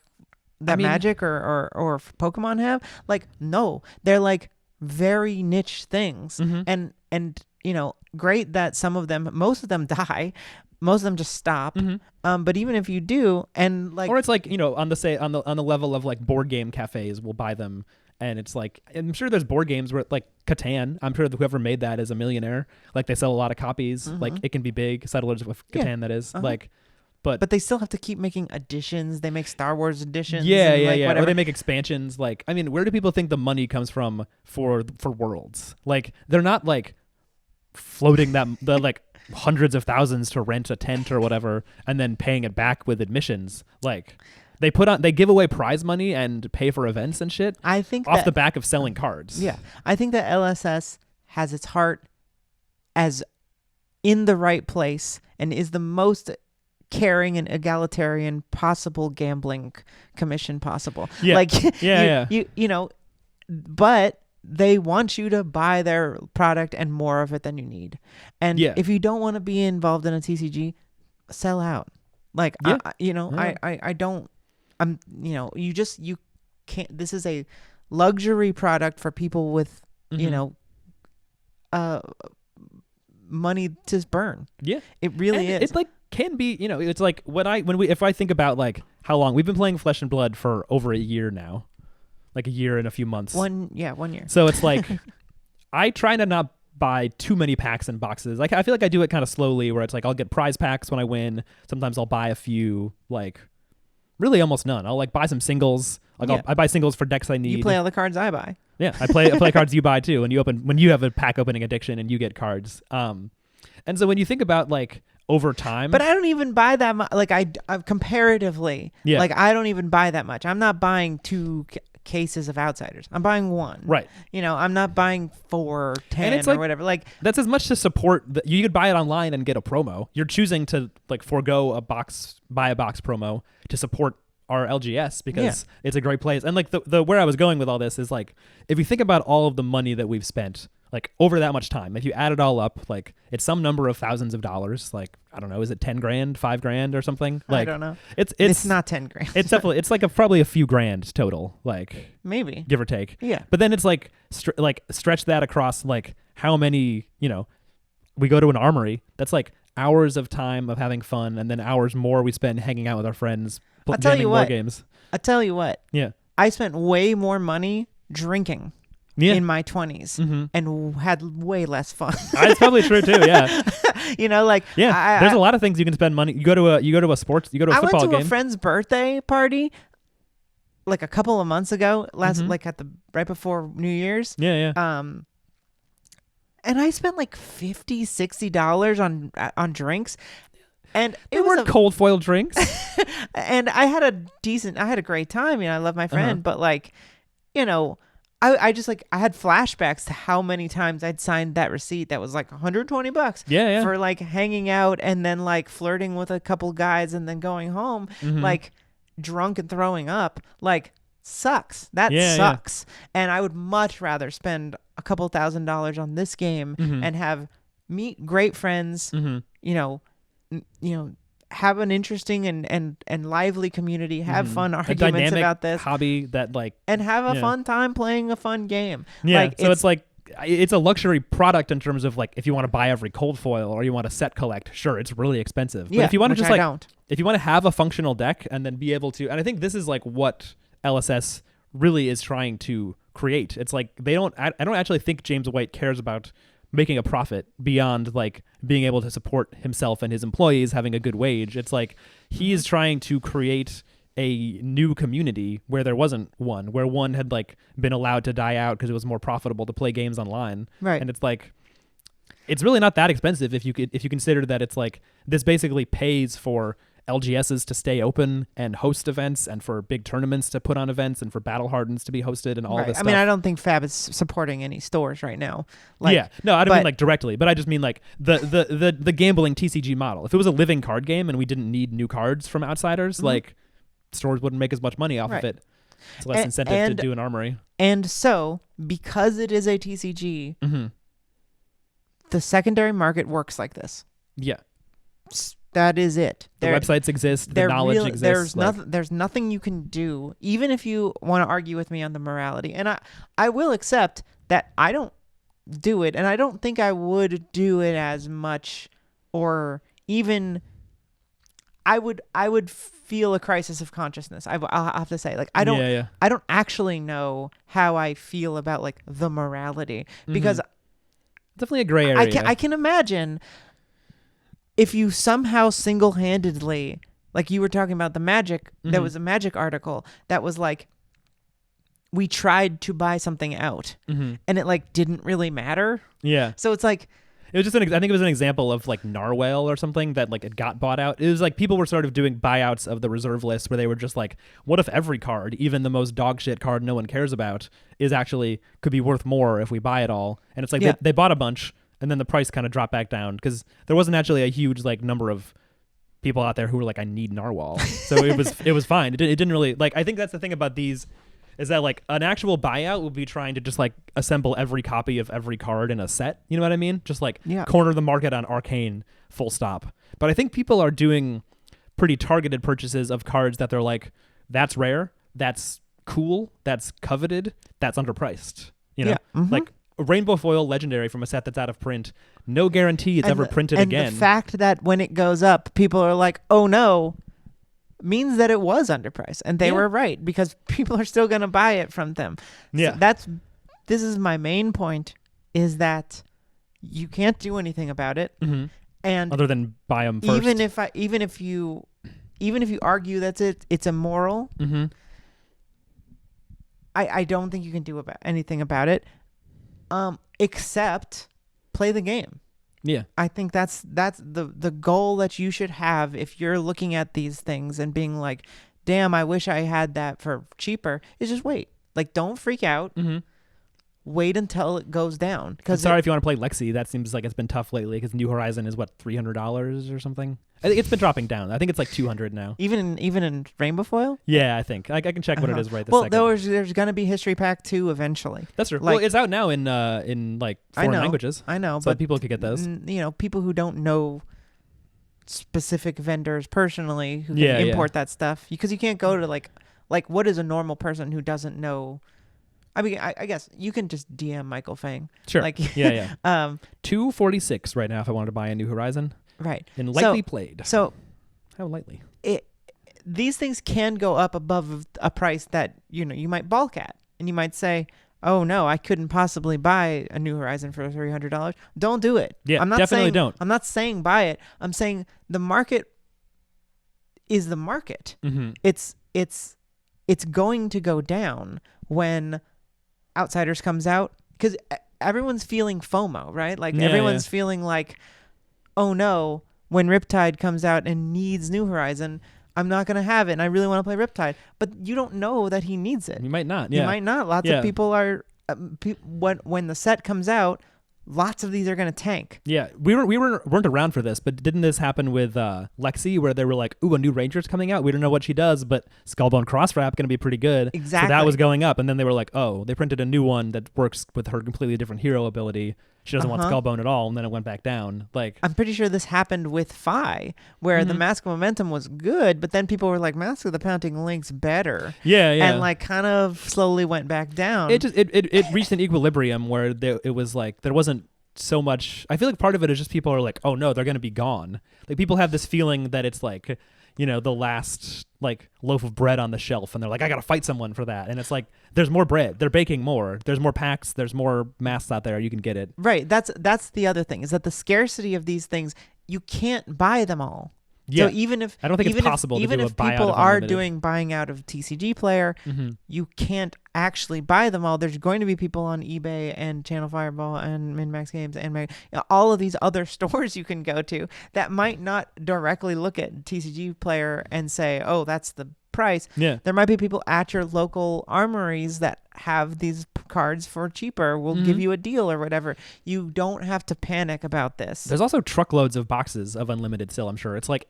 Magic or Pokemon have? Like, no. They're like very niche things. And you know, great that most of them die. Most of them just stop. But even if you do, and like, or it's like, you know, on the level of like board game cafes will buy them, and it's like, I'm sure there's board games where like Catan, I'm sure that whoever made that is a millionaire. Like they sell a lot of copies. Like it can be big. Settlers of Catan, that is like. But they still have to keep making editions. They make Star Wars editions. Yeah. Whatever. Or they make expansions. Like, I mean, where do people think the money comes from for Worlds? Like, they're not like floating the like hundreds of thousands to rent a tent or whatever, and then paying it back with admissions. Like, they give away prize money and pay for events and shit. I think off the back of selling cards. Yeah, I think that LSS has its heart as in the right place and is the most caring and egalitarian possible gambling commission possible. Yeah. Like you know, but they want you to buy their product and more of it than you need. And if you don't want to be involved in a TCG, sell out. Like I don't. I'm you can't. This is a luxury product for people with you know money to burn. Yeah, it really is. It's like can be, you know, it's like if I think about like how long we've been playing Flesh and Blood for over a year now, like a year and a few months. 1 year. So it's like I try to not buy too many packs and boxes. Like I feel like I do it kind of slowly, where it's like I'll get prize packs when I win. Sometimes I'll buy a few, like really almost none. I'll like buy some singles. Like I buy singles for decks I need. You play all the cards I buy. Yeah, I play cards you buy too. When you have a pack opening addiction and you get cards. And so when you think about like over time, but I don't even buy that much. Like I comparatively, like I don't even buy that much. I'm not buying 2 cases of Outsiders. I'm buying 1. Right. You know, I'm not buying 4, 10, or whatever. Like that's as much to support. You could buy it online and get a promo. You're choosing to like forego buy a box promo to support our LGS because it's a great place. And like the where I was going with all this is like, if you think about all of the money that we've spent like over that much time, if you add it all up, like it's some number of thousands of dollars. Like, I don't know, is it 10 grand, 5 grand or something? Like, I don't know. It's not 10 grand. It's definitely, it's like probably a few grand total, like maybe give or take. Yeah. But then it's like, stretch that across like how many, you know, we go to an armory. That's like hours of time of having fun, and then hours more we spend hanging out with our friends, jamming more games. I'll tell you what. Yeah. I spent way more money drinking. In my 20s and had way less fun. That's probably true too. Yeah. You know, like there's a lot of things you can spend money. You go to a football game. I went to a friend's birthday party like a couple of months ago, like right before New Year's. Yeah. And I spent like $50-$60 on drinks. And it weren't cold foil drinks. And I had a great time. You know, I love my friend, but like, you know, I just like I had flashbacks to how many times I'd signed that receipt that was like $120 Yeah. for like hanging out and then like flirting with a couple guys and then going home like drunk and throwing up. Like sucks. That sucks. And I would much rather spend a couple $1,000s on this game and meet great friends, you know, have an interesting and lively community, have fun arguments about this hobby that like, and have a fun time playing a fun game. Yeah. Like, so it's like, it's a luxury product in terms of like, if you want to buy every cold foil or you want to set collect, sure, it's really expensive. But if you want to just like, if you want to have a functional deck and then be able to, and I think this is like what LSS really is trying to create. It's like I don't actually think James White cares about making a profit beyond like being able to support himself and his employees having a good wage. It's like he is trying to create a new community where there wasn't one, where one had like been allowed to die out because it was more profitable to play games online. Right. And it's like, it's really not that expensive if you consider that it's like this basically pays for LGSs to stay open and host events and for big tournaments to put on events and for Battle Hardens to be hosted and all this stuff. I mean, I don't think Fab is supporting any stores right now. Like, yeah. No, I don't mean like directly, but I just mean like the gambling TCG model. If it was a living card game and we didn't need new cards from outsiders, like stores wouldn't make as much money off of it. It's less incentive to do an armory. And so, because it is a TCG, the secondary market works like this. Yeah. That is it. The websites exist. The knowledge exists. There's nothing you can do, even if you want to argue with me on the morality. And I will accept that I don't do it, and I don't think I would do it as much, or even I would feel a crisis of consciousness. I'll have to say, like I don't actually know how I feel about like the morality, because definitely a gray area. I can imagine. If you somehow single-handedly, like you were talking about the Magic, there was a Magic article that was like, we tried to buy something out, and it like didn't really matter. Yeah. So it's like, it was just I think it was an example of like Narwhal or something that like it got bought out. It was like people were sort of doing buyouts of the reserve list where they were just like, what if every card, even the most dog shit card no one cares about, could be worth more if we buy it all? And it's like they bought a bunch. And then the price kind of dropped back down because there wasn't actually a huge like number of people out there who were like, I need Narwhal. So it was fine. It didn't really like. I think that's the thing about these is that like an actual buyout would be trying to just like assemble every copy of every card in a set. You know what I mean? Just like corner the market on Arcane, full stop. But I think people are doing pretty targeted purchases of cards that they're like, that's rare, that's cool, that's coveted, that's underpriced. You know, like. A rainbow foil legendary from a set that's out of print. No guarantee it's ever printed again. And the fact that when it goes up, people are like, oh no, means that it was underpriced. And they were right, because people are still going to buy it from them. Yeah. So this is my main point, is that you can't do anything about it. And other than buy them first. Even if you argue that it's immoral, I don't think you can do anything about it. Except play the game. Yeah. I think that's the goal that you should have if you're looking at these things and being like, damn, I wish I had that for cheaper, is just wait. Like, don't freak out. Wait until it goes down. I'm sorry if you want to play Lexi. That seems like it's been tough lately because New Horizon is what, $300 or something? I think it's been dropping down. I think it's like $200 now. Even in Rainbow Foil? Yeah, I think. I can check what it is right this second. Well, there's going to be History Pack 2 eventually. That's true. Like, well, it's out now in like foreign languages. I know, so but people could get those. People who don't know specific vendors personally who can import that stuff, because you can't go to like what is a normal person who doesn't know. I mean, I guess you can just DM Michael Fang. Sure. Like, yeah. $246 right now if I wanted to buy a New Horizon. Right. And lightly played. So how lightly? These things can go up above a price that you might balk at, and you might say, "Oh no, I couldn't possibly buy a New Horizon for $300." Don't do it. Yeah, I'm not definitely saying, don't. I'm not saying buy it. I'm saying the market is the market. It's going to go down when Outsiders comes out, because everyone's feeling FOMO, right? Like everyone's feeling like, oh no, when Riptide comes out and needs New Horizon, I'm not going to have it, and I really want to play Riptide. But you don't know that he needs it. You might not. You might not. Lots of people are when the set comes out, lots of these are going to tank. Yeah, we weren't around for this, but didn't this happen with Lexi, where they were like, "Ooh, a new Ranger's coming out. We don't know what she does, but Skullbone Crosswrap going to be pretty good." Exactly. So that was going up, and then they were like, "Oh, they printed a new one that works with her completely different hero ability. She doesn't want Skullbone at all," and then it went back down. Like, I'm pretty sure this happened with Phi, where the Mask of Momentum was good, but then people were like, Mask of the Pounding Link's better. Yeah. And like kind of slowly went back down. It reached an equilibrium where it was like there wasn't so much. I feel like part of it is just people are like, oh no, they're going to be gone. Like people have this feeling that it's like, the last like loaf of bread on the shelf, and they're like, I got to fight someone for that. And it's like, there's more bread. They're baking more. There's more packs. There's more masks out there. You can get it. Right. That's the other thing, is that the scarcity of these things, you can't buy them all. Yeah. So even if I don't think it's possible to do a buyout even if people of are Unlimited. doing buying out of TCG Player, you can't actually buy them all. There's going to be people on eBay and Channel Fireball and MinMax Games and all of these other stores you can go to that might not directly look at TCG Player and say, "Oh, that's the price." Yeah. There might be people at your local armories that have these cards for cheaper, will give you a deal or whatever. You don't have to panic about this. There's also truckloads of boxes of Unlimited still, I'm sure. It's like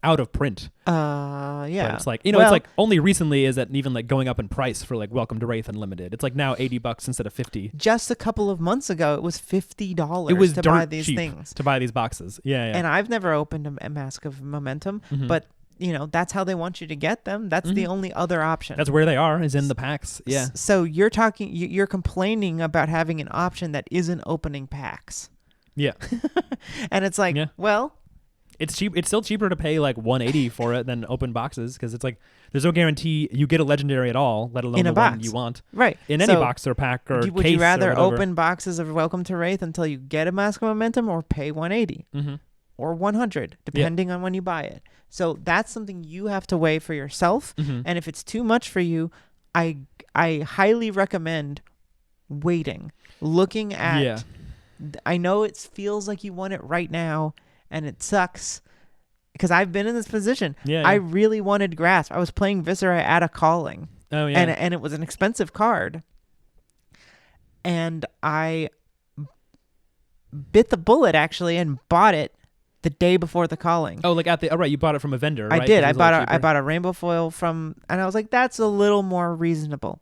out of print. Yeah. But it's like, it's like only recently is that even like going up in price for like Welcome to Wraith Unlimited. It's like now $80 instead of $50. Just a couple of months ago, it was $50 It was to dirt buy these cheap things. to buy these boxes. Yeah. And I've never opened a Mask of Momentum, but that's how they want you to get them. That's the only other option. That's where they are, is in the packs. Yeah. So you're complaining about having an option that isn't opening packs. Yeah. And it's like, well, it's cheap. It's still cheaper to pay like $180 for it than open boxes, because it's like there's no guarantee you get a legendary at all, let alone in a the box one you want. Right. In any box or pack or case. Would you rather or whatever. open boxes of Welcome to Wraith until you get a Mask of Momentum, or pay $180 or $100, depending on when you buy it? So that's something you have to weigh for yourself. And if it's too much for you, I highly recommend waiting, looking at. Yeah. I know it feels like you want it right now, and it sucks, because I've been in this position. Yeah. I really wanted Grasp. I was playing Viscera at a Calling. Oh yeah. And it was an expensive card, and I bit the bullet actually and bought it the day before the Calling. Oh, like right, you bought it from a vendor, right? I did. I bought a rainbow foil from, and I was like, that's a little more reasonable.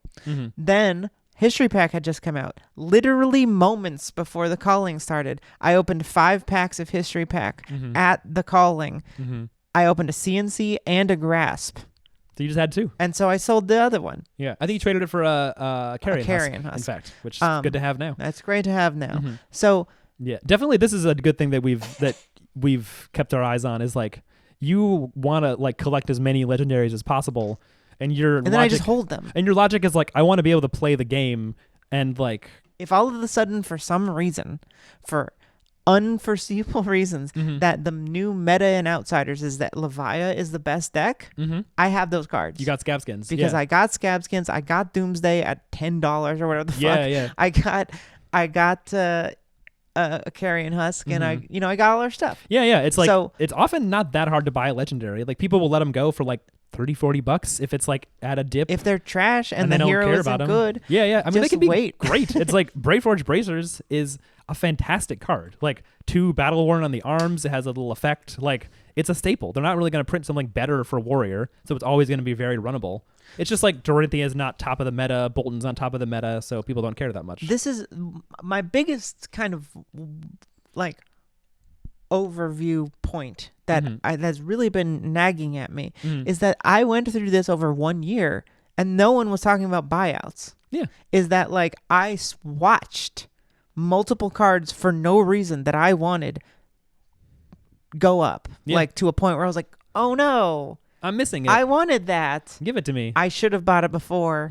Then History Pack had just come out. Literally moments before the Calling started, I opened 5 packs of History Pack at the Calling. I opened a CNC and a Grasp. So you just had 2. And so I sold the other one. Yeah. I think you traded it for a Carrion Husk, in fact, which is good to have now. That's great to have now. So yeah, definitely this is a good thing that we've kept our eyes on, is like, you want to like collect as many legendaries as possible, and then I just hold them. And your logic is like, I want to be able to play the game, and like, if all of a sudden, for some reason, for unforeseeable reasons, that the new meta in Outsiders is that Levia is the best deck, I have those cards. You got Scab Skins. Because I got Scab Skins, I got Doomsday at $10 or whatever the fuck. Yeah. I got a Carrion Husk, and I got all our stuff. Yeah. It's like, it's often not that hard to buy a legendary. Like, people will let them go for like $30-$40 if it's like at a dip. If they're trash and they the don't hero care isn't about them. good. Yeah. I mean, they can be wait. great. It's like Braveforge Bracers is a fantastic card. Like, 2 battle worn on the arms. It has a little effect. Like, it's a staple. They're not really going to print something better for Warrior, so it's always going to be very runnable. It's just like Dorothea is not top of the meta, Bolton's on top of the meta, so people don't care that much. This is my biggest kind of like overview point that that's really been nagging at me is that I went through this over 1 year and no one was talking about buyouts. Yeah. Is that like I watched multiple cards for no reason that I wanted go up, like to a point where I was like, oh no, I'm missing it. I wanted that. Give it to me. I should have bought it before.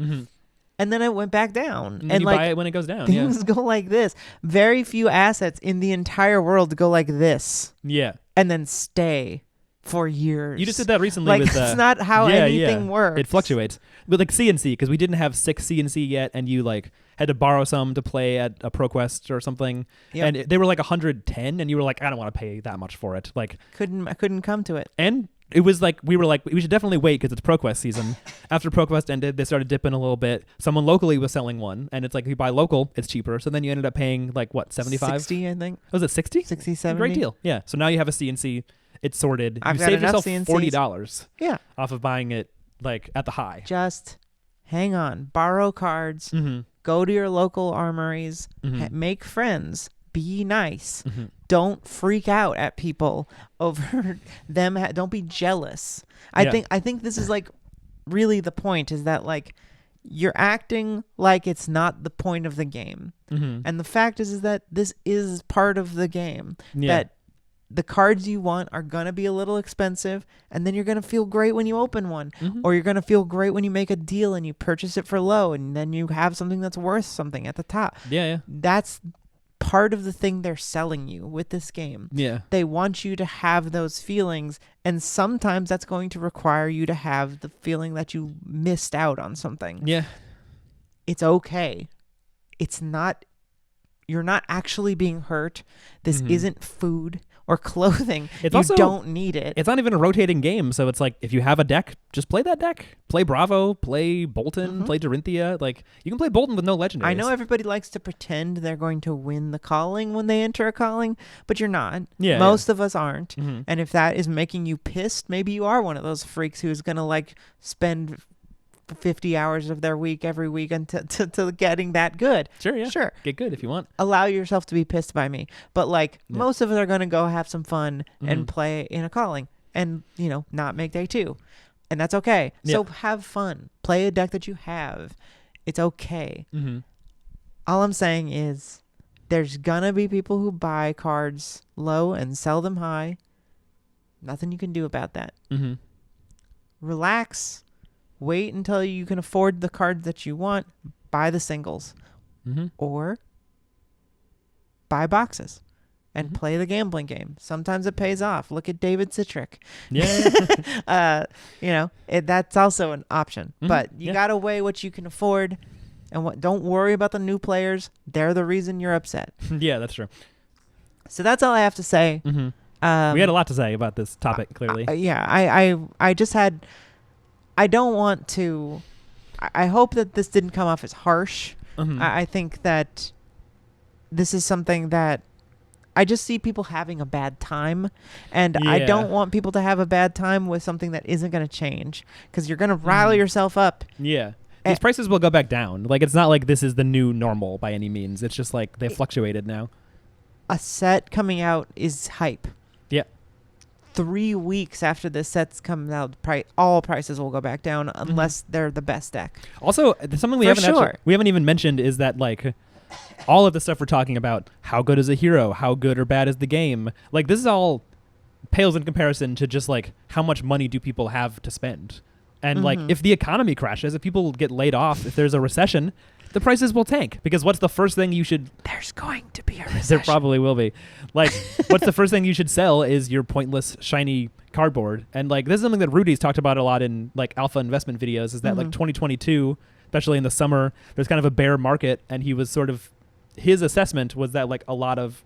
And then it went back down. And you buy it when it goes down. Things go like this. Very few assets in the entire world go like this. Yeah. And then stay for years. You just did that recently. Like, with, that's not how anything works. It fluctuates. But like CNC, because we didn't have 6 CNC yet, and you like had to borrow some to play at a ProQuest or something. Yep. And they were like 110, and you were like, I don't want to pay that much for it. Like, I couldn't come to it. And it was like we were like we should definitely wait because it's ProQuest season. After ProQuest ended, they started dipping a little bit. Someone locally was selling one, and it's like if you buy local, it's cheaper. So then you ended up paying like what, 75? 60, I think. Was it 60? 60, 70. Great deal. Yeah. So now you have a CNC. It's sorted. I've You got saved enough yourself CNCs. $40 Yeah. off of buying it like at the high. Just hang on. Borrow cards. Mm-hmm. Go to your local armories. Mm-hmm. Make friends. Be nice. Mm-hmm. Don't freak out at people over them. Don't be jealous. I think this is like really the point, is that like you're acting like it's not the point of the game. Mm-hmm. And the fact is that this is part of the game. Yeah. That the cards you want are going to be a little expensive, and then you're going to feel great when you open one. Mm-hmm. Or you're going to feel great when you make a deal and you purchase it for low, and then you have something that's worth something at the top. Yeah. That's part of the thing they're selling you with this game. Yeah. They want you to have those feelings, and sometimes that's going to require you to have the feeling that you missed out on something. Yeah. It's okay. It's not, you're not actually being hurt. This isn't food or clothing. It's you also, don't need it. It's not even a rotating game, so it's like if you have a deck, just play that deck. Play Bravo, play Bolton, play Dorinthia. Like you can play Bolton with no legendaries. I know everybody likes to pretend they're going to win the calling when they enter a calling, but you're not. Yeah, Most of us aren't. Mm-hmm. And if that is making you pissed, maybe you are one of those freaks who's going to like spend 50 hours of their week every week until getting that good. Sure, yeah. Sure. Get good if you want. Allow yourself to be pissed by me. But like most of us are going to go have some fun and play in a calling and, you know, not make day two. And that's okay. Yeah. So have fun. Play a deck that you have. It's okay. Mm-hmm. All I'm saying is there's going to be people who buy cards low and sell them high. Nothing you can do about that. Mm-hmm. Relax. Wait until you can afford the cards that you want. Buy the singles. Mm-hmm. Or buy boxes and play the gambling game. Sometimes it pays off. Look at David Citrick. Yeah. You know, that's also an option. Mm-hmm. But you got to weigh what you can afford. And don't worry about the new players. They're the reason you're upset. Yeah, that's true. So that's all I have to say. Mm-hmm. We had a lot to say about this topic, clearly. I just had... I don't want to... I hope that this didn't come off as harsh. Mm-hmm. I think that this is something that I just see people having a bad time. And I don't want people to have a bad time with something that isn't going to change. Because you're going to rile yourself up. Yeah. These prices will go back down. Like, it's not like this is the new normal by any means. It's just like they've fluctuated now. A set coming out is hype. Yeah. 3 weeks after this set's come out, all prices will go back down unless they're the best deck. Also, something we haven't even mentioned is that like all of the stuff we're talking about, how good is a hero, how good or bad is the game, like this is all pales in comparison to just like how much money do people have to spend. And like if the economy crashes, if people get laid off, if there's a recession, the prices will tank. Because what's the first thing you should... There's going to be a recession. There probably will be. Like, what's the first thing you should sell is your pointless, shiny cardboard. And like, this is something that Rudy's talked about a lot in like alpha investment videos, is that like 2022, especially in the summer, there's kind of a bear market. And he was sort of... His assessment was that like a lot of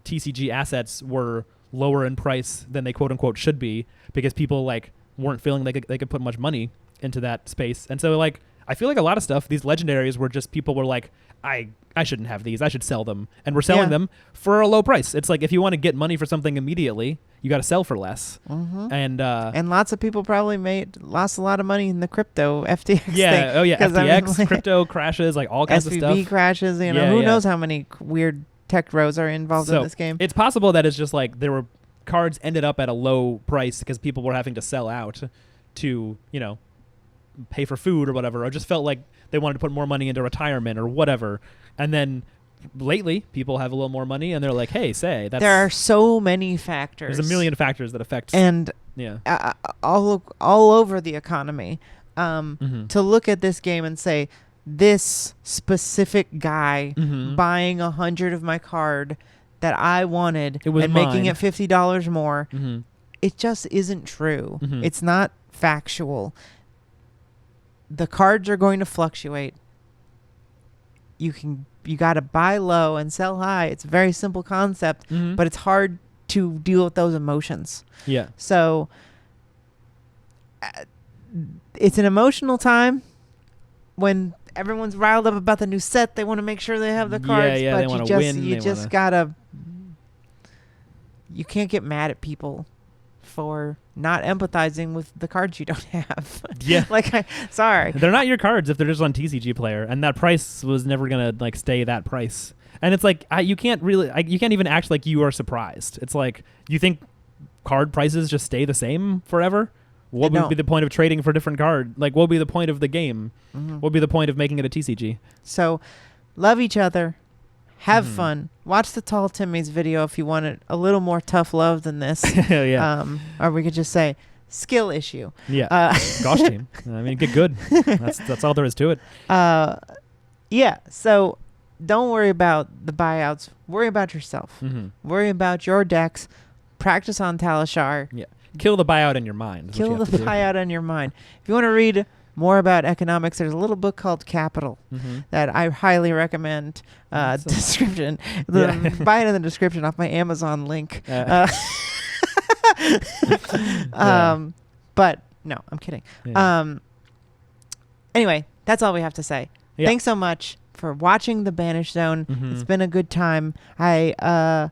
TCG assets were lower in price than they quote unquote should be, because people like weren't feeling they could put much money into that space. And so like, I feel like a lot of stuff, these legendaries were just people were like, I shouldn't have these. I should sell them. And we're selling them for a low price. It's like if you want to get money for something immediately, you got to sell for less. Mm-hmm. And lots of people probably lost a lot of money in the crypto FTX thing. Yeah. Oh, yeah. FTX, crypto crashes, like all kinds of stuff. SVB crashes. You know, who knows how many weird tech rows are involved in this game. It's possible that it's just like there were cards ended up at a low price because people were having to sell out to, you know, pay for food or whatever, or just felt like they wanted to put more money into retirement or whatever. And then lately people have a little more money and they're like, hey, there are so many factors. There's a million factors that affect all over the economy. To look at this game and say, this specific guy buying 100 of my card that I wanted and making it $50 more, it just isn't true. It's not factual. The cards are going to fluctuate. You got to buy low and sell high. It's a very simple concept, but it's hard to deal with those emotions. Yeah. So it's an emotional time when everyone's riled up about the new set. They want to make sure they have the cards, they but want to win. You just gotta. You can't get mad at people for not empathizing with the cards you don't have. Yeah. Sorry. They're not your cards if they're just on TCG Player, and that price was never going to like stay that price. And it's like you can't even act like you are surprised. It's like, you think card prices just stay the same forever? What would be the point of trading for different card? Like, what would be the point of the game? Mm-hmm. What would be the point of making it a TCG? So, love each other. Have fun. Watch the Tall Timmy's video if you want a little more tough love than this. Yeah. Or we could just say skill issue. Yeah. Gosh, team. I mean, get good. That's all there is to it. Yeah. So don't worry about the buyouts. Worry about yourself. Mm-hmm. Worry about your decks. Practice on Talishar. Yeah. Kill the buyout in your mind. Kill the buyout in your mind. If you want to read more about economics, there's a little book called Capital that I highly recommend. Description. Buy it in the description off my Amazon link. But no, I'm kidding. Yeah. Anyway, that's all we have to say. Yeah. Thanks so much for watching The Banished Zone. It's been a good time. I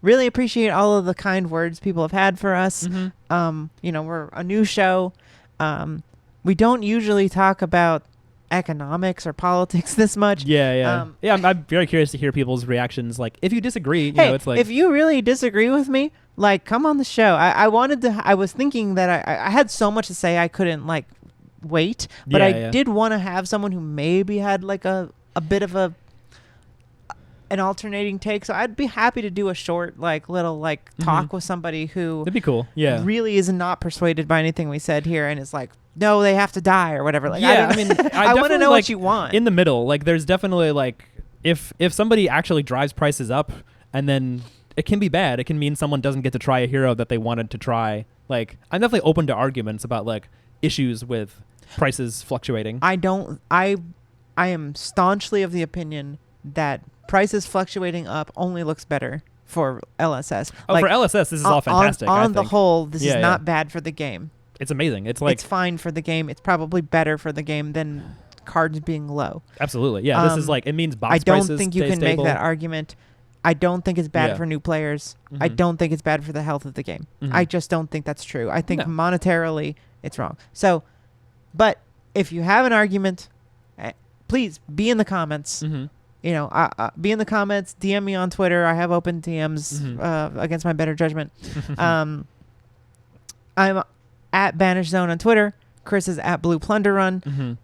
really appreciate all of the kind words people have had for us. We're a new show. We don't usually talk about economics or politics this much. I'm very curious to hear people's reactions. Like, if you disagree, it's like, if you really disagree with me, like, come on the show. I was thinking that I had so much to say I couldn't like wait, but I did want to have someone who maybe had like a bit of an alternating take. So I'd be happy to do a short little talk with somebody who that'd be cool. Yeah, really is not persuaded by anything we said here and is like, no, they have to die or whatever. Like, I want to know what you want. In the middle, like, there's definitely like, if somebody actually drives prices up, and then it can be bad. It can mean someone doesn't get to try a hero that they wanted to try. Like, I'm definitely open to arguments about like issues with prices fluctuating. I am staunchly of the opinion that prices fluctuating up only looks better for LSS. For LSS, this is all fantastic. On the whole, this is not bad for the game. It's amazing. It's like, it's fine for the game. It's probably better for the game than cards being low. Absolutely. Yeah. This is like, it means box prices stay stable. I don't think you can make that argument. I don't think it's bad for new players. I don't think it's bad for the health of the game. I just don't think that's true. I think monetarily it's wrong. So, but if you have an argument, please be in the comments. Be in the comments. DM me on Twitter. I have open DMs against my better judgment. I'm at Banished Zone on Twitter. Chris is at Blue Plunder Run.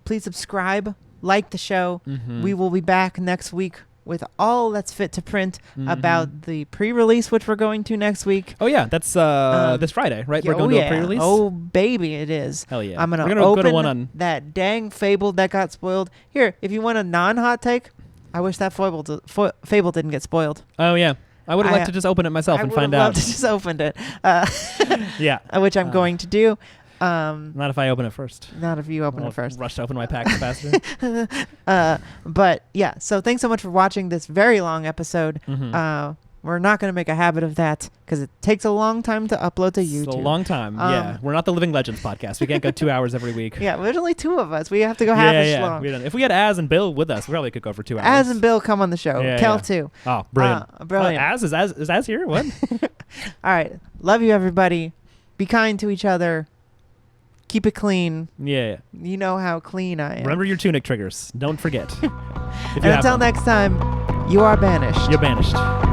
Please subscribe, like the show. We will be back next week with all that's fit to print about the pre-release, which we're going to next week. Oh yeah, that's this Friday, right? We're going to a pre-release. Oh baby, it is. Hell yeah! I'm gonna open go to one on that dang Fable that got spoiled. Here, if you want a non-hot take, I wish that Fable didn't get spoiled. Oh yeah. I would have liked to just open it myself and find out. I would have loved to just opened it. Yeah. Which I'm going to do. Not if I open it first. Not if you open it first. Rush to open my packs faster. But yeah, so thanks so much for watching this very long episode. We're not going to make a habit of that because it takes a long time to upload to YouTube. It's a long time. Yeah, we're not the Living Legends podcast. We can't go 2 hours every week. Yeah, there's only two of us. We have to go half as long. If we had Az and Bill with us, we probably could go for 2 hours. Az and Bill come on the show. Kel too. Oh, brilliant! Brilliant. Az is Az here? What? All right, love you everybody. Be kind to each other. Keep it clean. Yeah. You know how clean I am. Remember your tunic triggers. Don't forget. And until next time, you are banished. You're banished.